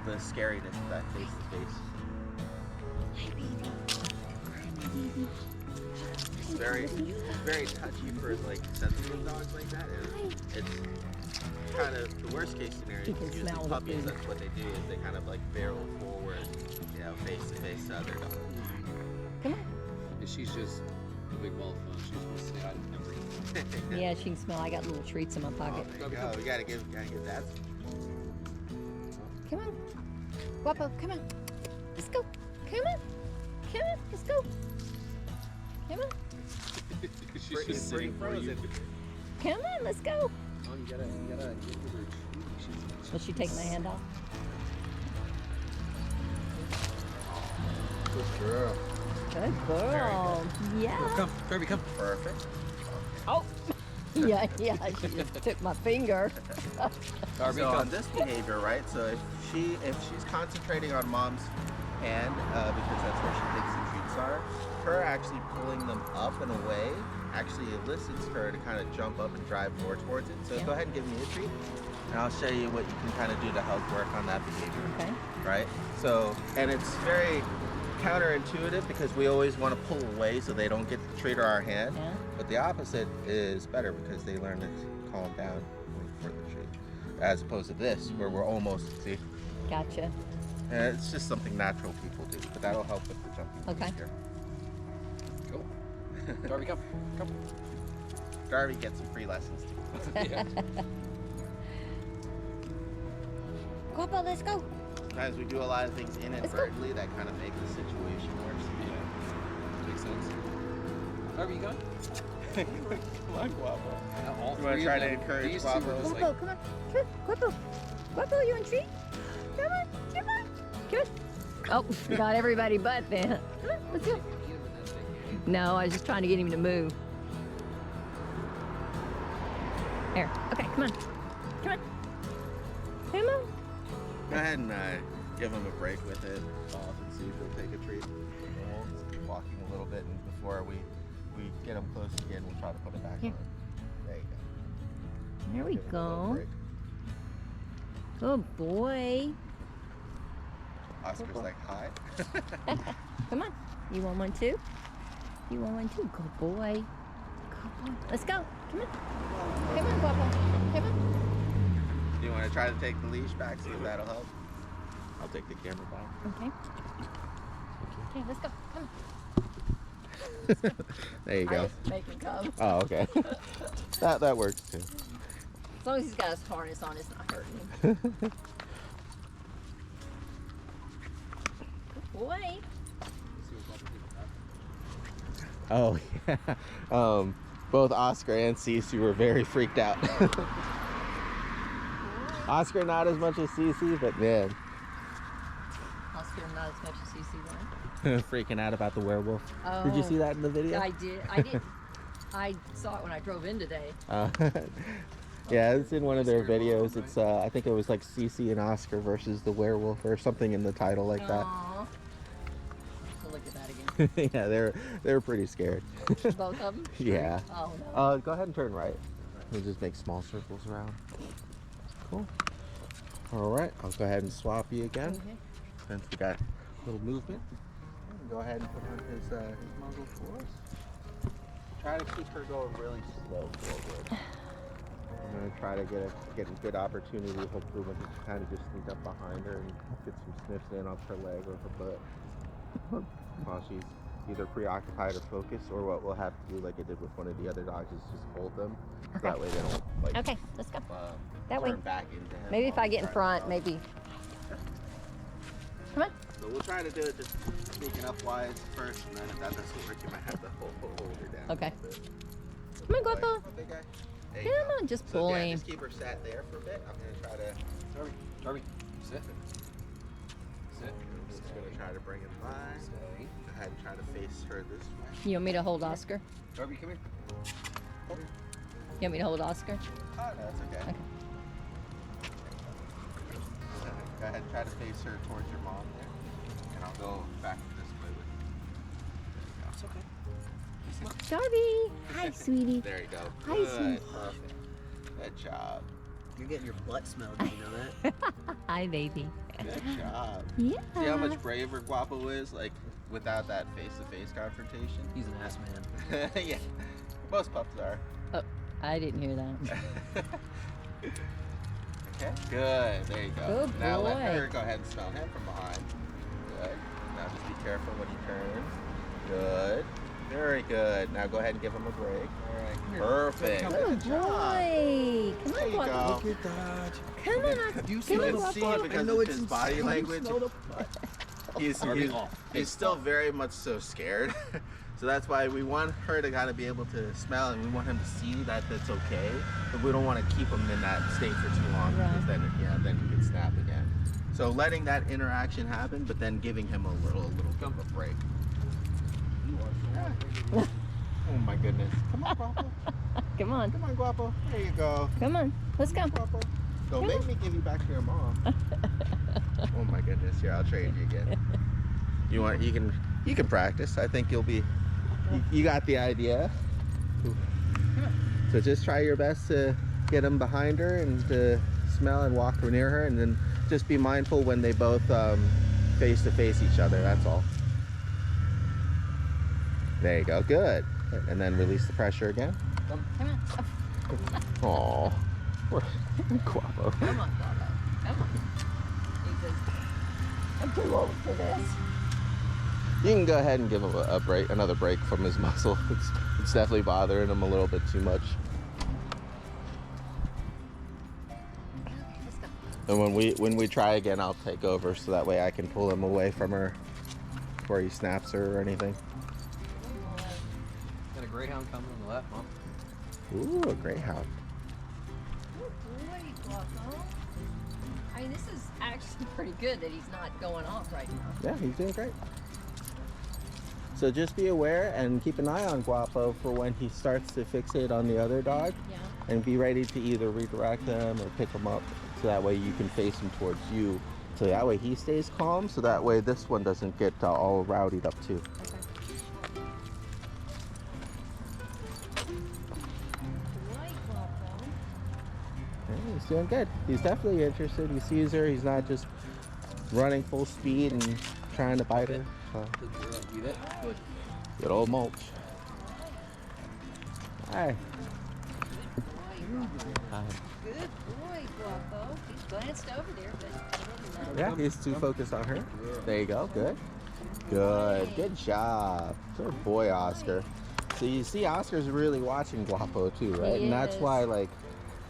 the scariness of that face-to-face. It's very touchy for like sensitive dogs like that. It's kind of the worst case scenario. Usually puppies, that's what they do is they kind of like barrel forward, face-to-face to other dogs. Come on. And she's just a big ball of fun. She just wants to stay out of everything. Yeah, she can smell. I got little treats in my pocket. Oh, there you go. We gotta give that. Come on. Guapo, come on. Let's go. Come on. Come on. Let's go. Come on. She's just sitting frozen. Come on. Let's go. Oh, you gotta give her a treat. Will she take my hand off? Good girl. Good girl. Yeah. Come, Darby, come. Perfect. Oh. Yeah, she just took my finger. So on this behavior, right? So if she's concentrating on mom's hand because that's where she thinks the treats are, her actually pulling them up and away actually elicits her to kind of jump up and drive more towards it. So Yeah. go ahead and give me a treat, and I'll show you what you can kind of do to help work on that behavior. Okay. Right? So, and it's very counterintuitive because we always want to pull away so they don't get the treat or our hand. Yeah. But the opposite is better because they learn to calm down, wait for the treat, as opposed to this where we're almost, see? Gotcha. And it's just something natural people do, but that'll help with the jumping Okay. behavior. Cool. Darby, come. Come. Darby gets some free lessons too. Yeah. Guapo, let's go. Sometimes we do a lot of things inadvertently that kind of make the situation worse. Yeah. Makes sense. Darby, you going? Come on, Guapo. Yeah, all You wanna three try of to them, encourage these Guapo? two are just Guapo, like, come on. Come on. Guapo. Guapo, you want a treat? Come on. Come on. Come on. Oh, got everybody but then. Come on, let's go. No, I was just trying to get him to move. There. Okay, come on. Come on. Come on. Go ahead and give him a break with it off and see if he'll take a treat. We'll just keep walking a little bit, and before we get him close again, we'll try to put it back Here. on. There you go. There we Give him a little go. break. Good boy. Oscar's like, hi. Come on. You want one too? You want one too? Good boy. Good boy. Let's go. Come on. Come on, Guapo. Come on. Do you want to try to take the leash back, see if that'll help? I'll take the camera back. Okay. Okay, let's go. Come on. There you I go. just make him come. Oh, okay. that works too. As long as he's got his harness on, it's not hurting him. Good boy. Oh yeah. Both Oscar and Cece were very freaked out. Oscar not as much as Cece, but man, Oscar not as much as CC then. freaking out about the werewolf. Oh, Did you see that in the video? I did. I did. I saw it when I drove in today. Yeah, it's in one of their videos. It's I think it was like Cece and Oscar versus the werewolf or something in the title like that. Aww. So look at that again. Yeah, they're pretty scared. Both of them? Yeah. Oh no. Go ahead and turn right. We'll just make small circles around. Cool. All right, I'll go ahead and swap you again. Okay. Since we got a little movement. Go ahead and put on his muzzle for us. Try to keep her going really slow forward. I'm gonna try to get a good opportunity, hopefully when he kind of just sneak up behind her and get some sniffs in off her leg or her butt while she's either preoccupied or focused, or what we'll have to do like I did with one of the other dogs is just hold them. So Okay. that way they don't like Okay, let's go. That turn way. back into him. Maybe if while I get in he's front, trying to maybe. Come on. So we'll try to do it just sneaking up wise first, and then if that doesn't work, you might have to hold her down. Okay. A little bit. Come on, Guapo. Like, big guy. There you Come go. on, just So pull yeah, him. just keep her sat there for a bit. I'm gonna try to. Darby, sit. Sit. I'm just gonna try to bring him by. Stay. Go ahead and try to face her this way. You want me to hold Oscar? Darby, come here. You want me to hold Oscar? Oh, no, that's okay. Okay. Go ahead and try to face her towards your mom there, and I'll go back this way with you. It's okay. Darby. Hi, sweetie. There you go. Hi, Good. sweet. Perfect. Good job. You're getting your butt smelled, do you know that? Hi, baby. Good job. Yeah. See how much braver Guapo is, like without that face-to-face confrontation. He's an ass man. Yeah, most pups are. I didn't hear that. Okay, good. There you go. Good Now let boy. her go ahead and smell him from behind. Good. Now just be careful when he turns. Good. Very good. Now go ahead and give him a break. All right. Perfect. Good Good job. boy. Come There on, you Guapo. go. at that. Come on, Oscar. Do you You Come can on, see Guapo. because of his body language. He's Darby off. still very much so scared. So that's why we want her to kind of be able to smell, and we want him to see that that's okay. But we don't want to keep him in that state for too long, because then he can snap again. So letting that interaction happen, but then giving him a little bit of a break. Oh my goodness! Come on, Guapo. Come on. Come on, Guapo. There you go. Come on. Let's go. Guapo. Don't make me give you back to your mom. Oh my goodness! Here, I'll trade you again. You can practice. I think you'll be. You got the idea. So just try your best to get him behind her and to smell and walk near her, and then just be mindful when they both face to face each other. That's all. There you go. Good. And then release the pressure again. Come on. Aww. Poor Guapo. Come on, Guapo. Come on. He says, I'm too old for this. You can go ahead and give him a break, another break from his muscle. It's definitely bothering him a little bit too much. Okay, let's go. And when we try again, I'll take over so that way I can pull him away from her before he snaps her or anything. Got a greyhound coming on the left, Mom. Ooh, a greyhound. Good boy, Guapo. I mean, this is actually pretty good that he's not going off right now. Yeah, he's doing great. So just be aware and keep an eye on Guapo for when he starts to fixate on the other dog, Yeah. and be ready to either redirect him or pick him up, so that way you can face him towards you. So that way he stays calm, so that way this one doesn't get all rowdied up too. Okay. Right, Guapo. Yeah, he's doing good. He's definitely interested. He sees her. He's not just running full speed and trying to bite her. Good girl. You it? Good. Good old mulch. Hi. Hi. Good boy, Guapo. He's glanced over there, but he didn't know. Yeah, he's too focused on her. There you go. Good. Good. Good job. Good boy, Oscar. So you see, Oscar's really watching Guapo too, right? He And that's is. why, like,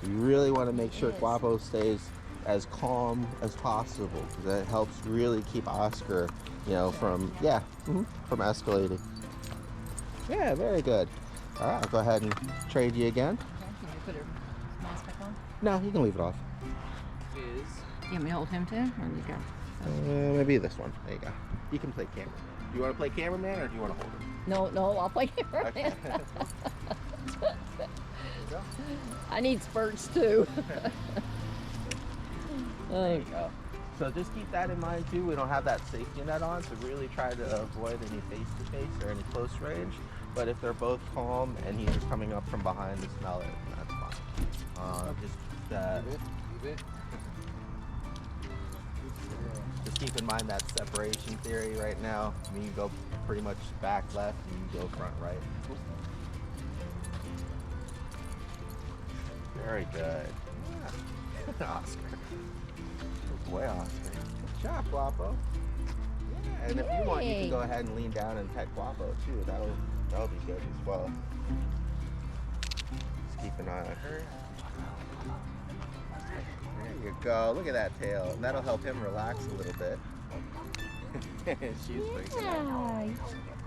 you really want to make sure He is. Guapo stays as calm as possible, because that helps really keep Oscar, you know, from from escalating. Yeah, very good. All right, I'll go ahead and trade you again. Okay, can you put her mask back on? No, you can leave it off. Is You want me to hold him too? Or you go? Maybe this one. There you go. You can play camera. Do you want to play cameraman or do you want to hold him? No, I'll play camera. Okay. I need spurts too. There you go. So just keep that in mind too. We don't have that safety net on, so really try to avoid any face-to-face or any close range. But if they're both calm and he's just coming up from behind to smell it, then that's fine. Just keep in mind that separation theory right now. I mean, you go pretty much back left and you go front right. Very good. Yeah. Oscar. Good boy, Oscar. Good job, Guapo. Yeah, and if you want, you can go ahead and lean down and pet Guapo too. That'll be good as well. Just keep an eye on her. There you go. Look at that tail. And that'll help him relax a little bit. She's freaking out. Yeah,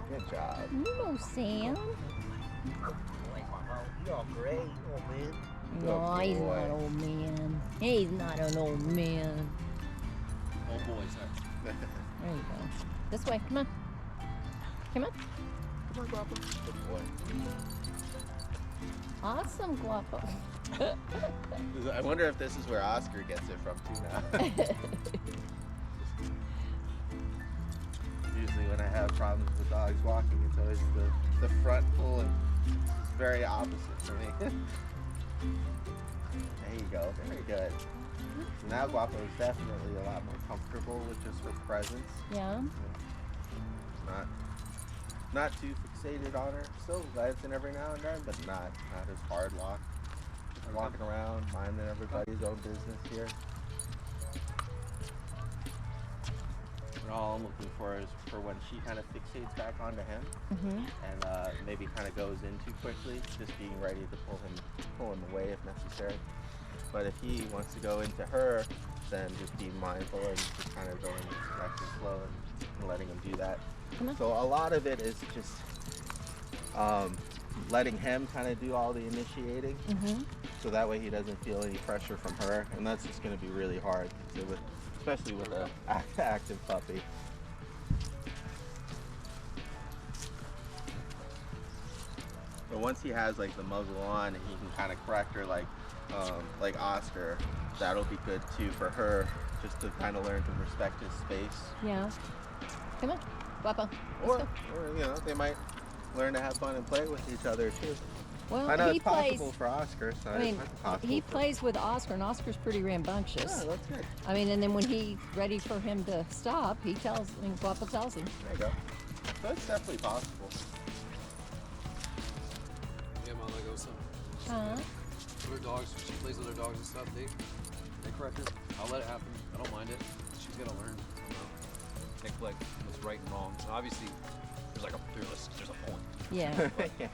Good job. you know Sam. You're all great, old man. No, he's boy. not old man. He's not an old man. old boy, sorry. There you go. This way, come on. Come on. Come on, Guapo. Good boy. Awesome, Guapo. I wonder if this is where Oscar gets it from too now. Usually when I have problems with dogs walking, it's always the front pull, and it's very opposite for me. There you go, very good. So now Guapo is definitely a lot more comfortable with just her presence. Yeah. Not too fixated on her. Still glancing every now and then, but not as hard locked. Walking around, minding everybody's own business here. And all I'm looking for is for when she kind of fixates back onto him, and maybe kind of goes in too quickly, just being ready to pull him away if necessary. But if he wants to go into her, then just be mindful and just kind of going nice and slow and letting him do that. So a lot of it is just letting him kind of do all the initiating, so that way he doesn't feel any pressure from her, and that's just going to be really hard, especially with an active puppy. But once he has like the muzzle on and he can kind of correct her like Oscar, that'll be good too for her, just to kind of learn to respect his space. Yeah. Come on, Guapo. Or you know, they might learn to have fun and play with each other too. Well, I know he it's possible plays. for Oscar, so I mean, it might be possible he for... plays with Oscar, and Oscar's pretty rambunctious. Yeah, that's good. I mean, and then when he's ready for him to stop, he tells, and Guapo tells him. There you go. So it's definitely possible. Yeah, Mom, I go some. Huh? Other dogs, she plays with other dogs and stuff. They correct her. I'll let it happen. I don't mind it. She's gonna learn. You know, think like what's right and wrong. So obviously, there's a point. Yeah. Yeah.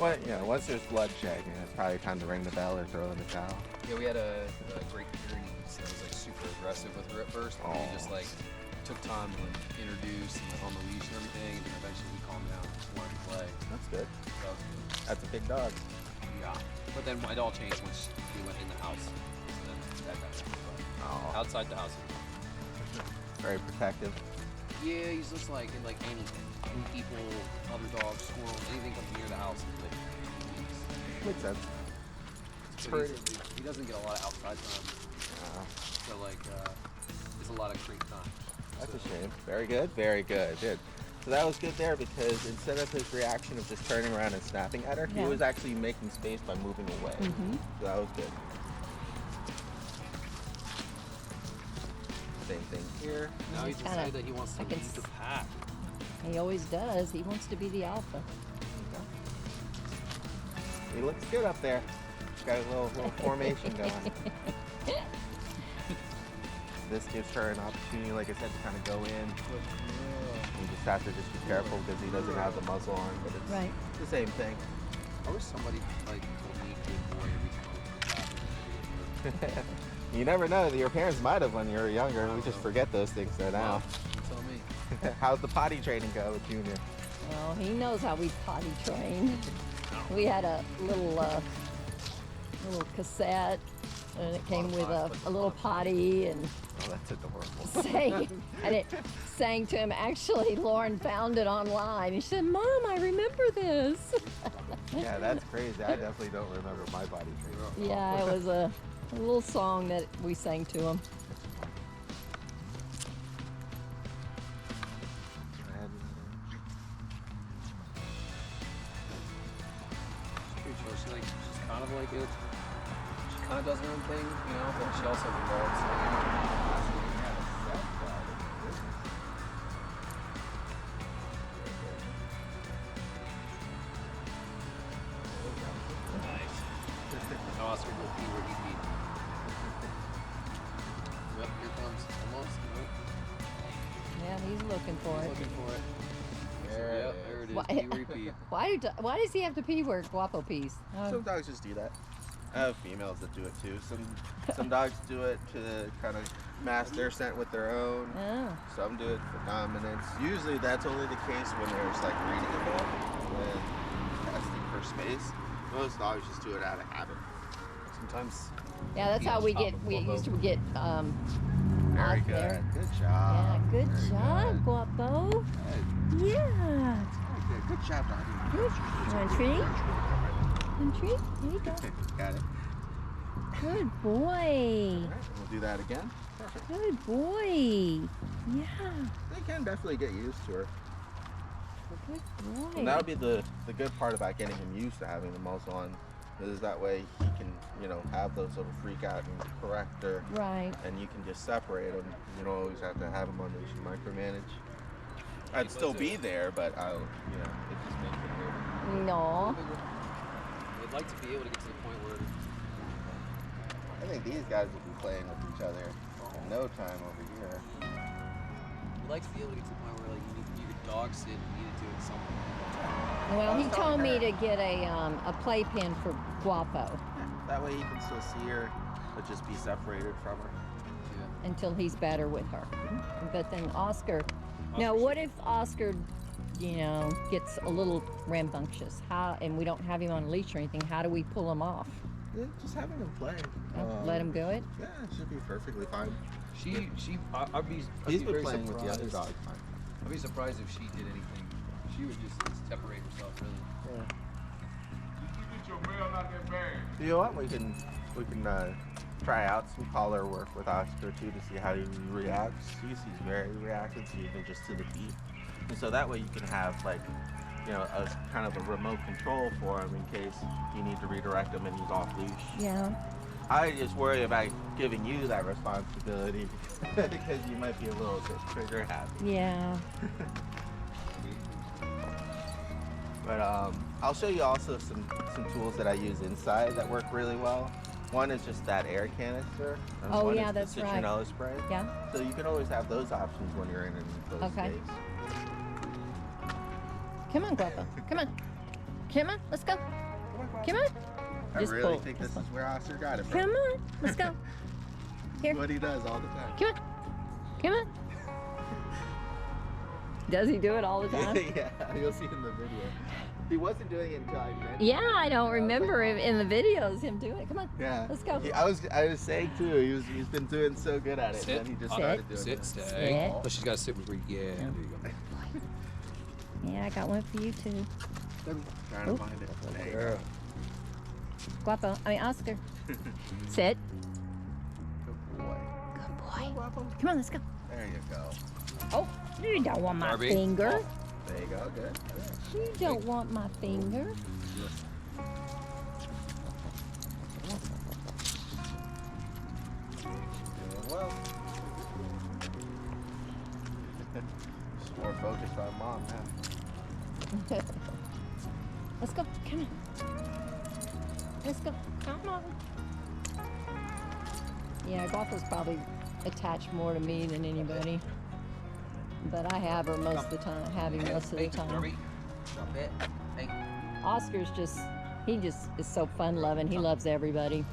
Well, you know, once there's bloodshed, you know, it's probably time to ring the bell or throw in the towel. Yeah, we had a Great Pyrenees that was like super aggressive with her at first. And we just like took time to like introduce and like on the leash and everything, and then eventually we calmed down and wanted to play. That's good. So that was good. That's a big dog. Yeah. But then it all changed once we went in the house. So then that got fun. Oh, Outside the house. very protective. Yeah, he's just like in like anything. People, other dogs, squirrels, anything comes near the house. He's like, Makes sense. so he doesn't get a lot of outside time. So like, there's a lot of crate time. That's a shame. Very good, very good. Good. So that was good there because instead of his reaction of just turning around and snapping at her, he Yeah. was actually making space by moving away. Mm-hmm. So that was good. Same thing here. Now he's Kinda- decided that he wants to I can lead the pack. He always does. He wants to be the alpha. He looks good up there. He's got a little formation going. This gives her an opportunity, like I said, to kind of go in. You just have to just be careful because he doesn't have the muzzle on, but it's Right. the same thing. I wish somebody like told me good boy every time. You never know. Your parents might have when you were younger. We just forget those things there now. Tell me. How's the potty training go with Junior? Well, he knows how we potty train. We had a little cassette, and it came with a little potty, and Oh, that's adorable. it sang to him. Actually, Lauren found it online, and she said, "Mom, I remember this." Yeah, that's crazy. I definitely don't remember my potty training. Yeah, it was a little song that we sang to him. She's kind of like it. She kind of does her own thing, you know, but she also revolves. Nice. Now Oscar go pee where he peed. Yep, here comes almost. Nope. Yeah, he's looking for He's it. looking for it. Yep, there it is. Why- Pee where he peed. Why does he have to pee where Guapo pees? Some dogs just do that. I have females that do it too. Some dogs do it to kind of mask their scent with their own. Oh. Some do it for dominance. Usually that's only the case when there's like breeding involved and testing for space. Most dogs just do it out of habit. Sometimes. Yeah, that's how we used to get Very out good. there. Good job. Yeah, good Very job, good. Guapo. Good. Yeah. Very good. Good job, Darby. Good. You want a treat? Want a treat? Here you go. Got it. Good boy. All right, we'll do that again. Perfect. Good boy. Yeah. They can definitely get used to her. Good boy. And that'll be the good part about getting him used to having the muzzle on, is that way he can, you know, have those little freak out and correct her, Right. and you can just separate them. You don't always have to have him on leash and micromanage. I'd still be there, but I'll, you know, it just makes it weird. No. I'd like to be able to get to the point where I think these guys will be playing with each other in no time over here. I'd like to be able to get to the point where like you could dog sit and need to do it something. Well, he Let's told talk me her. to get a playpen for Guapo That way he can still see her, but just be separated from her. Yeah. until he's better with her. But then Oscar. Now, what if Oscar, you know, gets a little rambunctious? How, and we don't have him on a leash or anything? How do we pull him off? Yeah, just having him play. Let him do it. Yeah, it should be perfectly fine. I'd be He's been very playing with the other surprised. dogs. I'd be surprised if she did anything. She would just separate herself, really. Yeah. Get your mail out that bag. You know what? We can try out some collar work with Oscar too to see how he reacts. He's very reactive, even just to the beat. And so that way you can have like you know, a kind of a remote control for him in case you need to redirect him and he's off leash. Yeah. I just worry about giving you that responsibility because you might be a little bit trigger happy. Yeah. But I'll show you also some tools that I use inside that work really well. One is just that air canister. And Oh, one yeah, is that's the right. citronella spray. Yeah. So you can always have those options when you're in those Okay. states. Come on, Guapo. Come on. Come on. Let's go. Come on. I Just really pull. think Just this is where Oscar got it from. Come on. Let's go. Here. What he does all the time. Come on. Come on. Does he do it all the time? Yeah, you'll see in the video. He wasn't doing it until I mentioned it. Yeah, I don't remember him in the videos him doing it. Come on. Yeah. Let's go. I was saying too, he's been doing so good at it, Sit. and he just Sit. started doing Sit, it. stay. Sit. Oh, she's got to sit before you. Yeah, there you go. Yeah, I got one for you too. Trying to find it. There you go. Guapo. Oscar. Sit. Good boy. Good boy. Come on, let's go. There you go. Oh, you don't want my Darby. finger. There you go. Good. You don't want my finger. Doing well. Just more focused on mom now. Let's go. Come on. Let's go. Come on. Yeah, Guapo's probably attached more to me than anybody. But I have her most of the time, have him most of the time. Darby. Drop it. Hey. Oscar's he just is so fun loving. He loves everybody.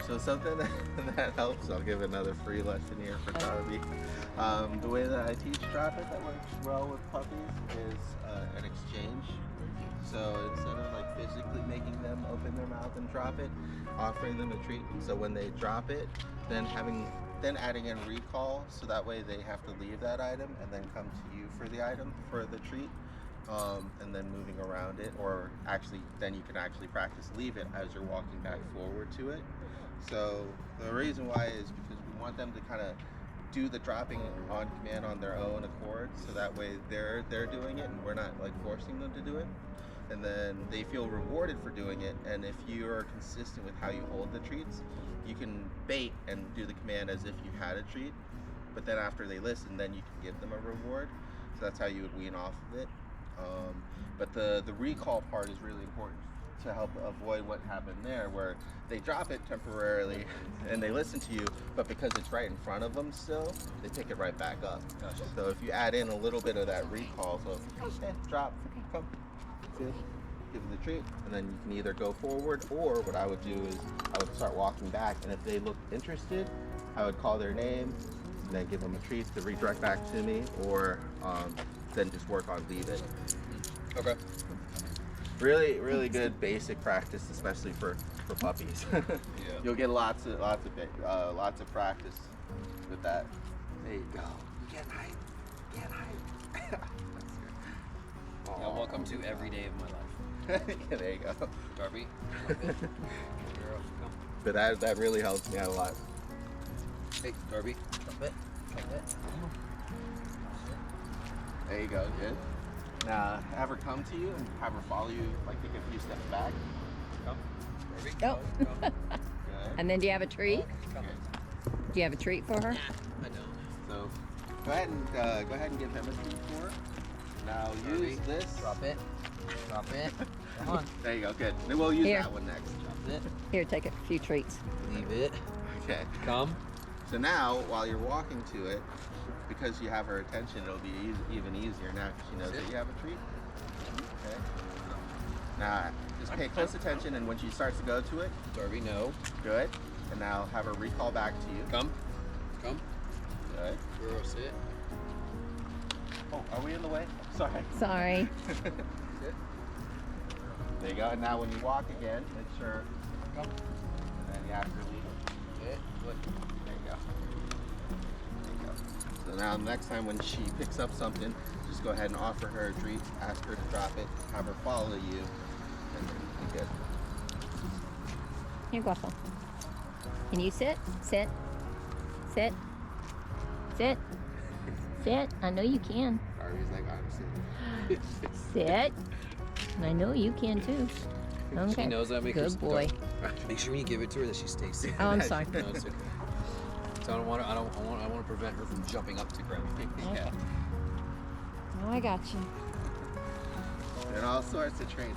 So something that helps, I'll give another free lesson here for Darby. The way that I teach drop it that works well with puppies is an exchange. So instead of like physically making them open their mouth and drop it, offering them a treat. So when they drop it, then adding in recall, so that way they have to leave that item and then come to you for the item, for the treat, and then moving around it, or actually then you can actually practice leave it as you're walking back forward to it. So the reason why is because we want them to kind of do the dropping on command on their own accord, so that way they're doing it and we're not like forcing them to do it. And then they feel rewarded for doing it, and if you are consistent with how you hold the treats, you can bait and do the command as if you had a treat, but then after they listen, then you can give them a reward. So that's how you would wean off of it. But the recall part is really important to help avoid what happened there, where they drop it temporarily and they listen to you, but because it's right in front of them still, they pick it right back up. Gotcha. So if you add in a little bit of that recall, so hey, drop, come, see, give them the treat, and then you can either go forward, or what I would do is I would start walking back, and if they look interested, I would call their name and then give them a treat to redirect back to me, or then just work on leave it. Okay. Really good basic practice, especially for puppies. Yeah. You'll get lots of practice with that. There you go. Get hype. Get hype. Yeah, welcome to every day of my life. Yeah, there you go. Darby. Drop it. Girl, come. But that really helps me out a lot. Hey, Darby. Drop it. Drop it. There you go. Good. Now have her come to you and have her follow you, like take a few steps back. Come. Darby. Go. Good. And then do you have a treat? Come. Do you have a treat for her? Nah, I don't. So go ahead and give him a treat for her. Now Darby, use this. Drop it. Drop it. Come on. There you go. Good. Then we'll use Here. that one next. Drop it. Here, take a few treats. Leave it. Okay. Come. So now, while you're walking to it, because you have her attention, it'll be even easier now because she knows that you have a treat. Okay. Now, just pay close attention, and when she starts to go to it, Darby, no. good. And now have her recall back to you. Come. Come. Good. Girl, sit. Oh, are we in the way? Sorry. Sorry. Sit. There you go. And now when you walk again, make sure. Come. And then you have to leave. Sit. Look. There you go. There you go. So now next time when she picks up something, just go ahead and offer her a treat, ask her to drop it, have her follow you, and then you'll be good. Here, Guapo. Can you sit? Sit. Sit. Sit. Sit. I know you can. Darby's like, I'm Sit. I know you can too. Okay. She knows that. Good boy. Make sure when you give it to her that she stays still. Oh, I'm sorry. No, it's okay. So I want to prevent her from jumping up to grab me. Okay. Oh, I got you. And all sorts of training.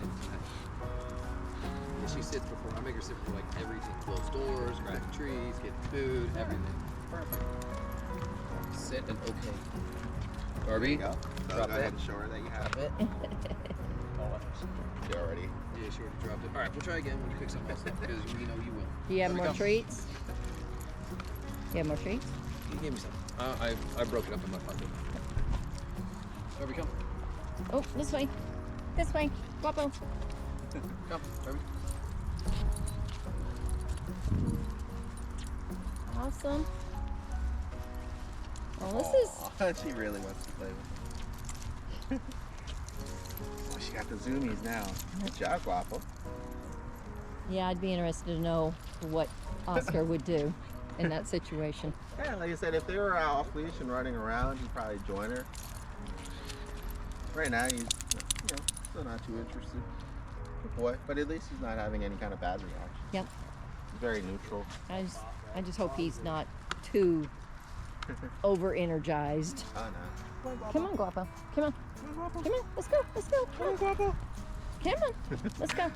And she sits before. I make her sit for like everything. Close doors, grab trees, get food, everything. Perfect. Sit and okay. Darby, Go. So drop go it. ahead and show her that you have it. She already. Yeah, she already dropped it. All right, we'll try again when you pick something else up because you know you will. Do you have There we more go. treats? You have more treats? You gave me some. I broke it up in my pocket. There we come. Oh, this way. This way. Guapo. Come, Darby. Awesome. Well, this is... She really wants to play with it. Oh, she got the zoomies now. Good job, Guapo. Yeah, I'd be interested to know what Oscar would do in that situation. Yeah, like I said, if they were off leash and running around, you'd probably join her. Right now, he's still not too interested. Good boy, but at least he's not having any kind of bad reaction. Yep. He's very neutral. I just hope he's not too over-energized. Oh no. Come on, Guapo. Come on. Come on. Let's go. Let's go. Come on, Guapo. Come on. Let's go.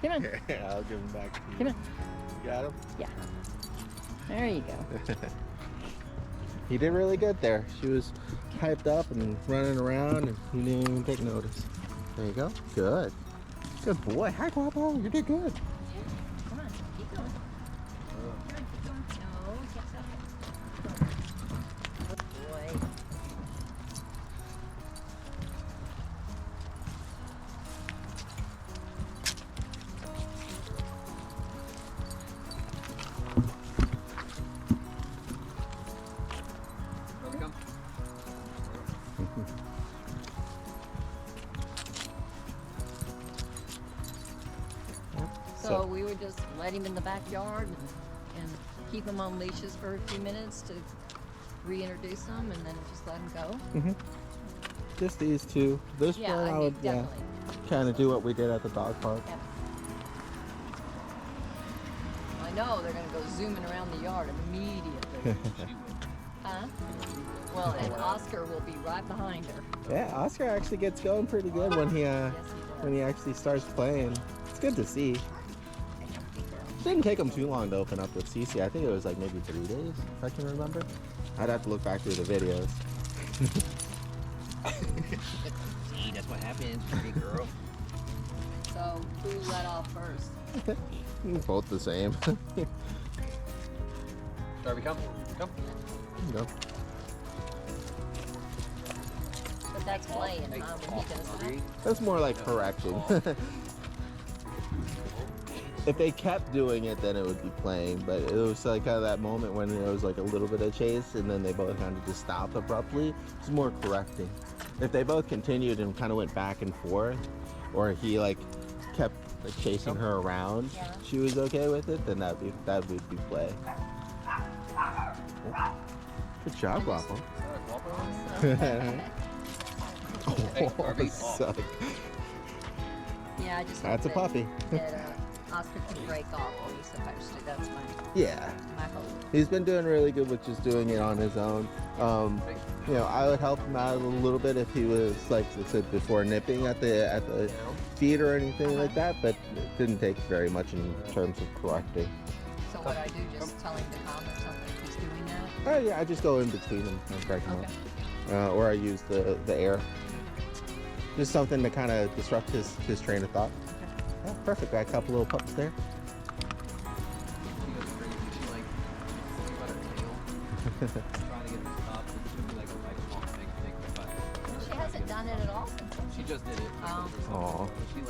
Come on. Yeah, I'll give him back to you. Come on. You got him? Yeah. There you go. He did really good there. She was hyped up and running around, and he didn't even take notice. There you go. Good. Good boy. Hi, Guapo. You did good. Come on. Keep going. Come on, keep going. No, can't stop. Good boy. There we come. So we would just let him in the backyard and keep him on leashes for a few minutes to reintroduce him, and then just let him go. Just these two. This Yeah, one, I I mean, would definitely. kind of do what we did at the dog park. Yep. I know they're gonna go zooming around the yard immediately. Huh? Well, and Oscar will be right behind her. Yeah, Oscar actually gets going pretty good when he Yes, he does. when he actually starts playing. It's good to see. It didn't take him too long to open up with Cece. I think it was like maybe 3 days, if I can remember. I'd have to look back through the videos. See, that's what happens, big girl. So who let off first? Both the same. Darby, come. Come. There you go. But that's playing, huh? When he does that. That's more like correcting. If they kept doing it, then it would be playing. But it was like kind of that moment when there was like a little bit of chase, and then they both kind of just stopped abruptly. It's more correcting. If they both continued and kind of went back and forth, or he like kept like chasing her around, Yeah. she was okay with it, then that would be play. Good job, Guapo. Hey, Darby. Suck. Yeah, I just hope That's a that- puppy. that Oscar can break off when he's supposed to. That's Yeah. my hope. He's been doing really good with just doing it on his own. You know, I would help him out a little bit if he was, like I said before, nipping at the feet or anything like that, but it didn't take very much in terms of correcting. So what I do, just tell him to come or something if he's doing that? Oh yeah, I just go in between them and break them Okay. up. Or I use the air. Just something to kind of disrupt his train of thought. Yeah, perfect. Got a couple little pups there. She goes crazy. She like thinking about her tail, trying to get her to stop. So she'll be like a lifelong thing, but She hasn't done it at all since. she just did it. Oh. Aw. She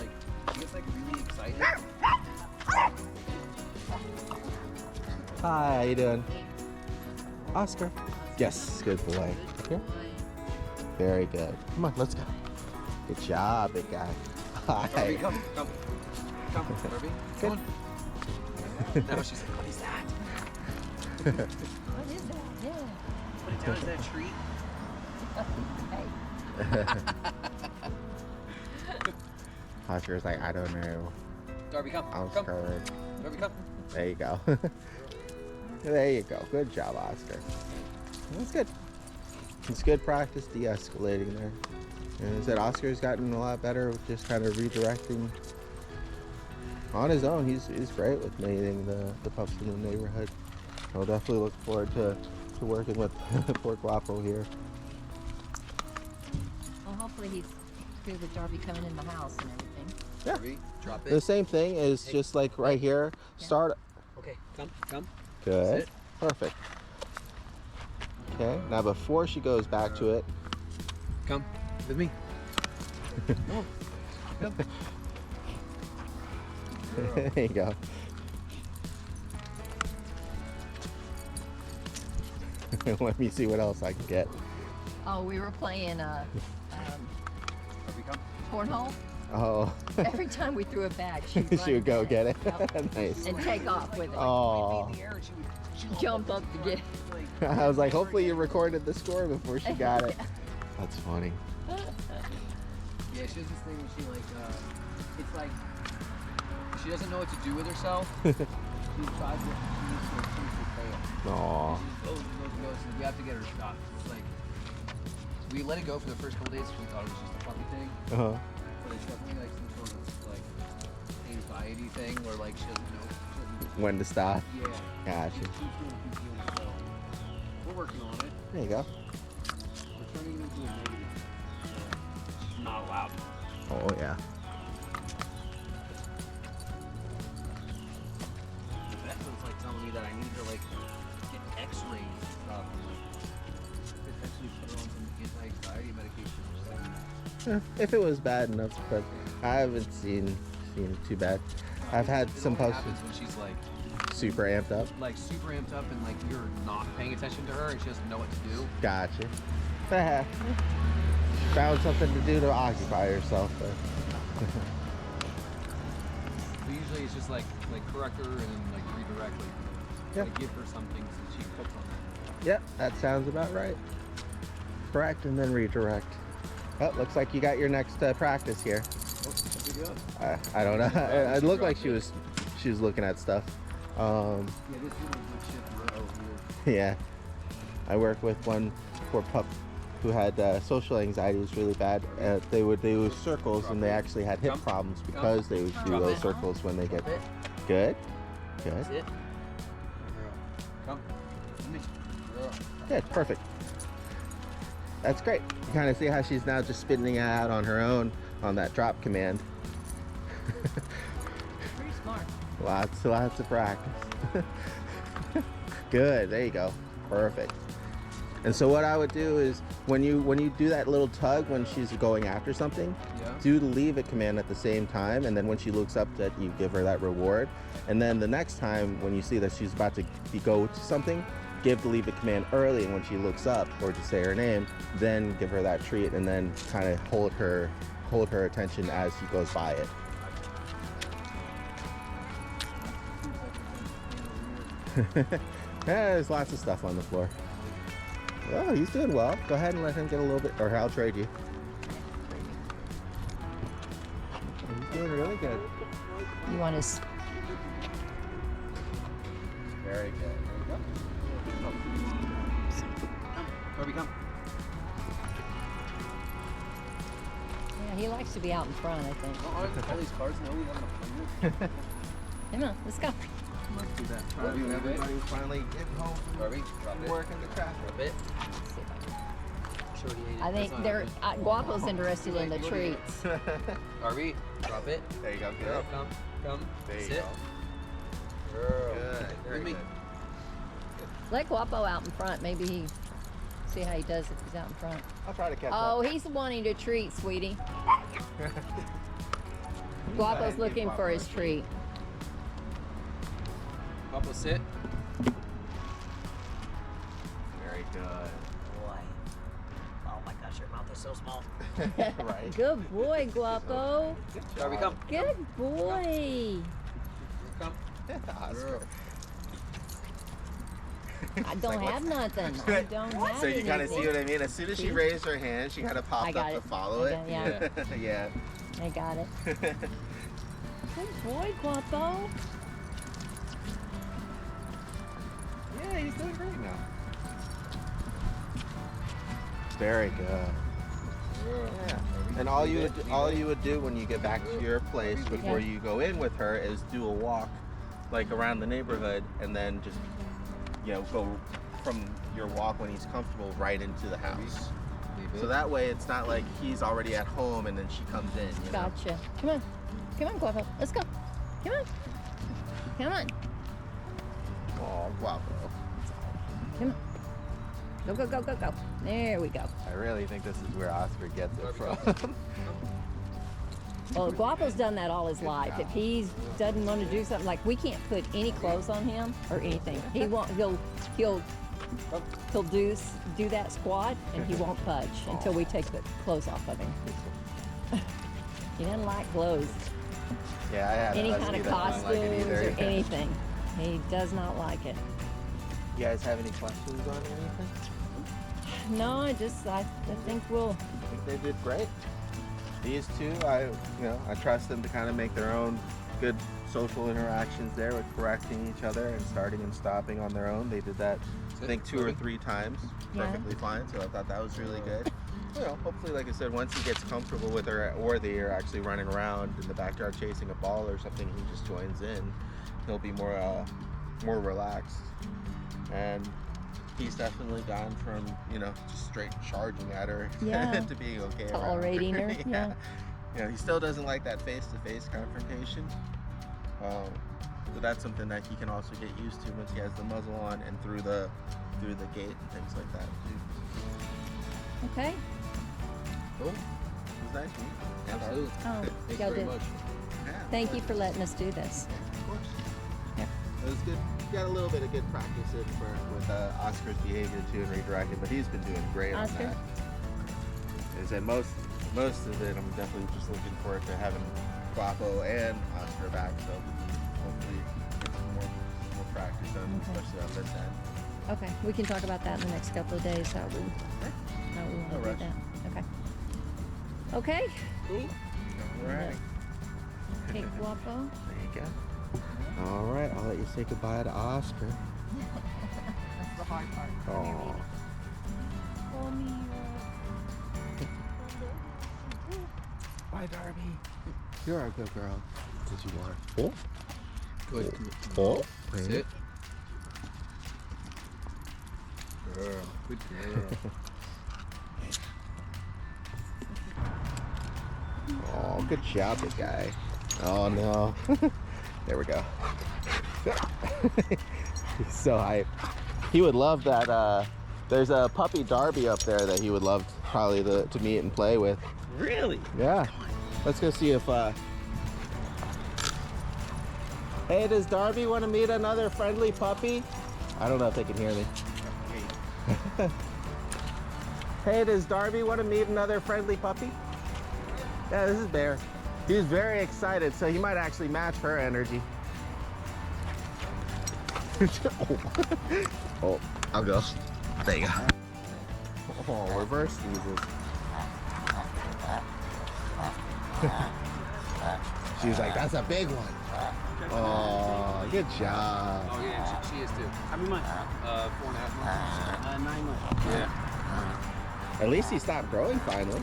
gets like really excited. Hi, how you doing? Oscar. Yes, good boy. Here. Very good. Come on, let's go. Good job, big guy. Darby, Hi. come. Come, Darby. Come on. Now she's like, what is that? What is that? Yeah. Put it down. Is that a treat? Oscar's like, I don't know. Darby, come. I'm Come. scared. Darby, come. There you go. There you go. Good job, Oscar. That's good. It's good practice de-escalating there. And I said Oscar's gotten a lot better with just kind of redirecting on his own. He's great with mating the pups in the neighborhood. I'll definitely look forward to working with poor Guapo here. Well, hopefully he's good with Darby coming in the house and everything. Yeah. Darby, drop it. The same thing is just like right here. Start. Okay, come. Good. Sit. Perfect. Okay. Now before she goes back to it, Come with me. Come on. there you go. Let me see what else I can get. Oh, we were playing Darby, come. cornhole. Oh, Every time we threw it back, she'd she would go get it. Yep. Nice. And take off with it. Oh, Jump up to get I was like, hopefully you recorded the score before she got it. That's funny. Yeah, she has this thing where she it's like she doesn't know what to do with herself. She tries to chase her tail. Aw. She just goes, and we have to get her stopped. It's like we let it go for the first couple days because we thought it was just a puppy thing, Uh-huh. but it's definitely like some sort of like anxiety thing where like she doesn't know. When to stop. Yeah. Gotcha. She's doing a few things, so we're working on it. There you go. We're turning it into a negative. So she's not allowed. Oh, yeah. The vet was like telling me that I need to like get x-rays and stuff and like potentially put her on some anti-anxiety medication or something. If it was bad enough, but I haven't seen it too bad. I've had some What pups happens when she's like super amped up. super amped up and like you're not paying attention to her and she doesn't know what to do. Gotcha. Found something to do to occupy herself. But But usually it's just like correct her and then like redirect, like give her something so she cooks on that. Yep, that sounds about right. Correct and then redirect. Oh, looks like you got your next practice here. Oh, what's it doing? I don't know. It looked like she was looking at stuff. Yeah, this is like shit row here. Yeah, I work with one poor pup who had social anxiety. Was really bad. They would do circles and they actually had hip problems because they would do Drop those it. circles when they get Drop it. good. Good. Sit. Come. Girl. Good. Perfect. That's great. You kind of see how she's now just spitting out on her own on that drop command. pretty smart. Lots of practice. Good. There you go. Perfect. And so what I would do is when you do that little tug when she's going after something, Yeah. do the leave it command at the same time, and then when she looks up, that you give her that reward. And then the next time when you see that she's about to go to something, give the leave it command early, and when she looks up or just say her name, then give her that treat, and then kind of hold her attention as she goes by it. Yeah, there's lots of stuff on the floor. Oh, he's doing well. Go ahead and let him get a little bit, or I'll trade you. He's doing really good. You want to? Very good. Darby, come. Yeah, he likes to be out in front, I think. All these cars know we have an appointment. Come on, let's go. Must be that Darby, time when wait. everybody's finally getting home Darby, drop from it. work in the traffic. Drop it. Let's see if I can- Shorty ate it. I think That's they're not Guapo's interested in the treats. Darby, drop it. There you go. Girl, come. There you Sit. go. Girl. Good. Very With me. good. Let Guapo out in front. Maybe he see how he does if he's out in front. I'll try to catch Oh, up. he's wanting to treat, sweetie. Guapo's looking for his treat. Guapo, sit. Very good. Boy. Oh my gosh, your mouth is so small. Right. Good boy, Guapo. Darby, come. Good boy. Come. Oscar. I don't have nothing. I don't have So you kind of anything. see what I mean? As soon as she raised her hand, she kind of popped got up it. to follow it. Yeah. Yeah. I got it. Good boy, Guapo. Yeah, he's doing great now. Very good. Yeah. And all you would do when you get back to your place before you go in with her is do a walk, like around the neighborhood, and then just go from your walk when he's comfortable right into the house. So that way it's not like he's already at home and then she comes in. You know? Gotcha. Come on, Guapo. Let's go. Come on. Come on. Oh, Guapo. Come on. Go, go, go, go, go. There we go. I really think this is where Oscar gets it from. Well, Guapo's done that all his life. If he doesn't want to do something, like we can't put any clothes on him or anything. He won't. He'll do that squat and he won't budge until we take the clothes off of him. He doesn't like clothes. Yeah, I have Any kind of costumes or Yeah. anything. He does not like it. You guys have any questions on anything? No, I think we'll. I think they did great. These two, I trust them to kind of make their own good social interactions there with correcting each other and starting and stopping on their own. They did that, I think, 2 or 3 times perfectly fine. So I thought that was really good. Hopefully, like I said, once he gets comfortable with her or they are actually running around in the backyard chasing a ball or something, he just joins in. He'll be more relaxed. And he's definitely gone from, just straight charging at her to being okay. Tolerating her. Yeah. He still doesn't like that face-to-face confrontation. But that's something that he can also get used to once he has the muzzle on and through the gate and things like that too. Okay. Cool. It was nice meeting you. Absolutely. Oh, Thank y'all you very did. much. Yeah, Thank you for letting us do this. of course. Yeah. It was good. Got a little bit of good practice in with Oscar's behavior too and redirecting, but he's been doing great Oscar? on that. As I said, most of it, I'm definitely just looking forward to having Guapo and Oscar back. So hopefully get some more practice on, especially on this end. Okay, we can talk about that in the next couple of days. How we want to do rush. that. Okay. Cool. All right. Okay, Guapo. There you go. All right, I'll let you say goodbye to Oscar. That's the hard part. Oh. Bye, Darby. You're a good girl. Yes, you are. Oh. Good. Oh. Sit. Girl. Good girl. Oh, good job, big guy. Oh no. There we go. He's so hyped. He would love that. There's a puppy Darby up there that he would love probably to meet and play with. Really? Yeah. Let's go see if. Hey, does Darby want to meet another friendly puppy? I don't know if they can hear me. Hey, does Darby want to meet another friendly puppy? Yeah, this is Bear. He's very excited, so he might actually match her energy. Oh, I'll go. There you go. Oh, reverse sneezes. She was like, that's a big one. Oh, good job. Oh yeah, she is too. How many months? 4.5 months. 9 months. Yeah. At least he stopped growing finally.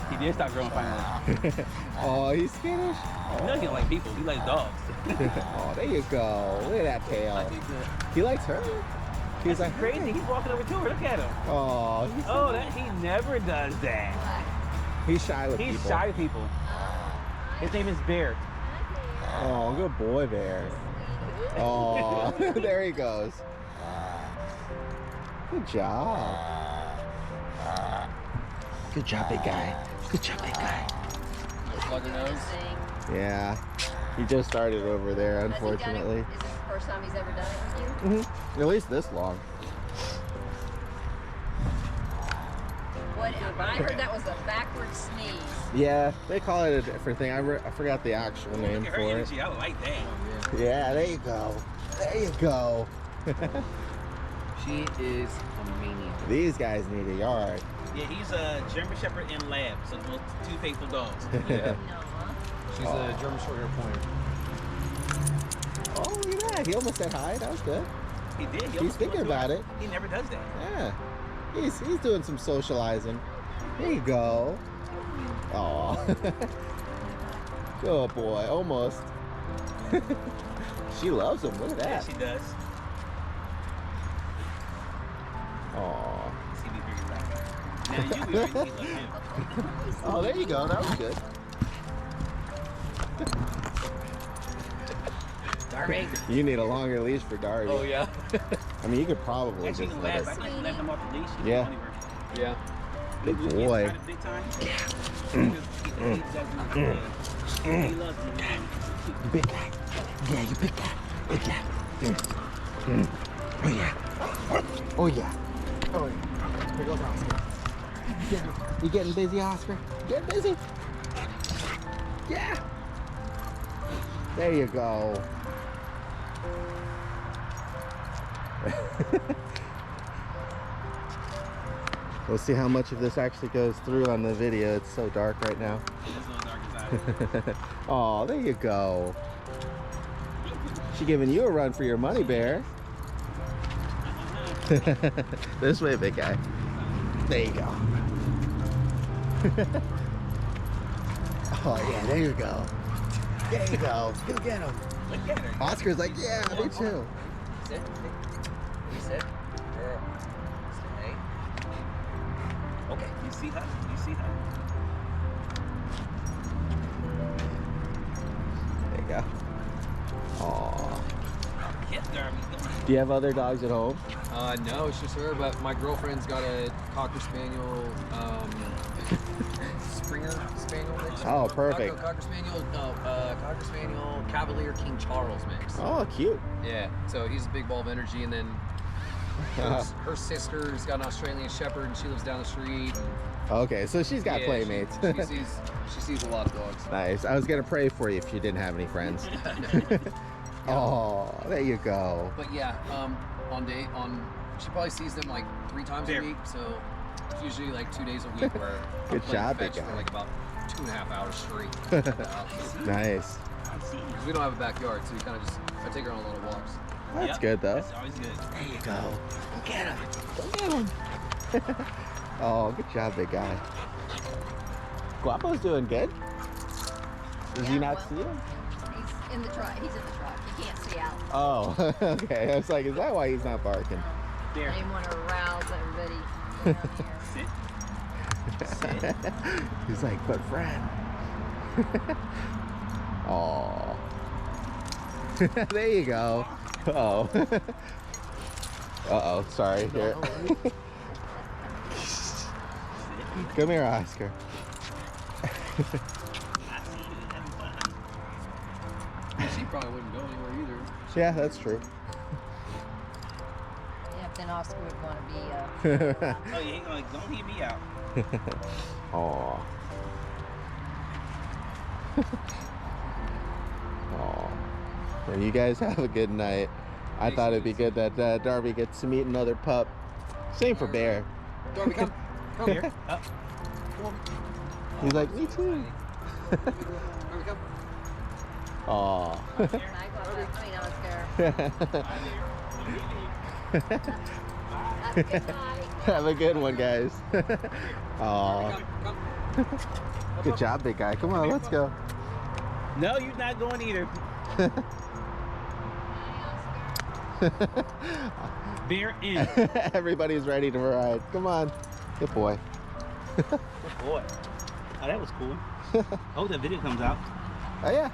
He did stop growing finally. Oh, he's skittish. He doesn't like people. He likes dogs. Oh, there you go. Look at that tail. He likes her. He's That's like, crazy. "Hey." He's walking over to her. Look at him. Oh, Oh, he never does that. he's shy with He's people. shy of people. His name is Bear. Oh, good boy, Bear. Oh, there he goes. Good job. Good job, big guy. Good job, big guy. Plug her nose. Yeah, he just started over there, Has he done it? unfortunately. Is this the first time he's ever done it with you? At least this long. What? I heard that was a backward sneeze. Yeah, they call it a different thing. I forgot the actual name Look at her for it. energy. I like that. Yeah, there you go. There you go. She She is a maniac. These guys need a yard. Yeah, he's a German Shepherd in lab, so those two faithful dogs. Yeah. No, She's a German Short Hair Pointer. Oh, look at that. He almost said hi. That was good. He did. He's thinking about it. He never does that. Yeah. He's doing some socializing. There you go. Aw. Good boy. Almost. She loves him. Look at Yeah, that. she does. Aw. See me figure it out. Now you be right, he loves him. Oh, there you go. That was good. Darby. You need a longer leash for Darby. Oh yeah. I mean, you could probably Actually, just the let last it. I let him off the leash. He Yeah. don't anywhere. Yeah. Good We boy. tried it big time. He loves you. You big guy. Yeah, you big guy. Big guy. Oh yeah. Oh yeah. Oh yeah. Here goes Oscar. You getting busy, Oscar? Getting busy? Yeah. There you go. We'll see how much of this actually goes through on the video. It's so dark right now. That's a little dark inside. Oh, there you go. She giving you a run for your money, Bear. This way, big guy. There you go. Oh yeah, there you go. There you go. Go get him. Look at her. Oscar's like, yeah, me too. Sit. You sit. Girl. Stay. Okay, you see her? You see her? There you go. Aw. Yes, Darby. Do you have other dogs at home? No, it's just her. But my girlfriend's got a Cocker Spaniel, Springer Spaniel mix. Oh, perfect. Cocker Spaniel Cavalier King Charles mix. Oh, cute. Yeah. So he's a big ball of energy, and then her sister's got an Australian Shepherd, and she lives down the street. Okay, so she's got Yeah, playmates. She sees a lot of dogs. Nice. I was gonna pray for you if you didn't have any friends. Oh, there you go. But yeah, she probably sees them like 3 times There. a week, so it's usually like 2 days a week where I'm Good playing job, fetch big guy. for like about 2.5 hours straight. Nice. Because we don't have a backyard, so I take her on little walks. That's Yep, good though. That's always good. There you go. Go get him. Go get him. Oh, good job, big guy. Guapo's doing good. Does he Yeah, not well, see him? He's in the truck. He's in the truck. He can't see out. Oh, okay. I was like, is that why he's not barking? I There. didn't want to arouse everybody around here. Sit. He's like, but friend. Oh. There you go. Uh-oh. Uh-oh. Sorry. Here. Come here, Oscar. I see you having fun. She probably wouldn't go anywhere either. Yeah, that's true. Yeah, then Oscar would want to be. Oh, you ain't gonna don't leave me out. Aw. Aw. Well, you guys have a good night. I thought it'd be good that Darby gets to meet another pup. Same for Bear. Darby, come. Come Here. Up. He's like, me too. Darby, come. Aw. Night, Oscar. Have a good night. Have a good one, guys. Aw. Come. Good job, big guy. Come on, let's go. No, you're not going either. Bear in. Everybody's ready to ride. Come on. Good boy. Good boy. Oh, that was cool. I hope that video comes out. Oh, yeah.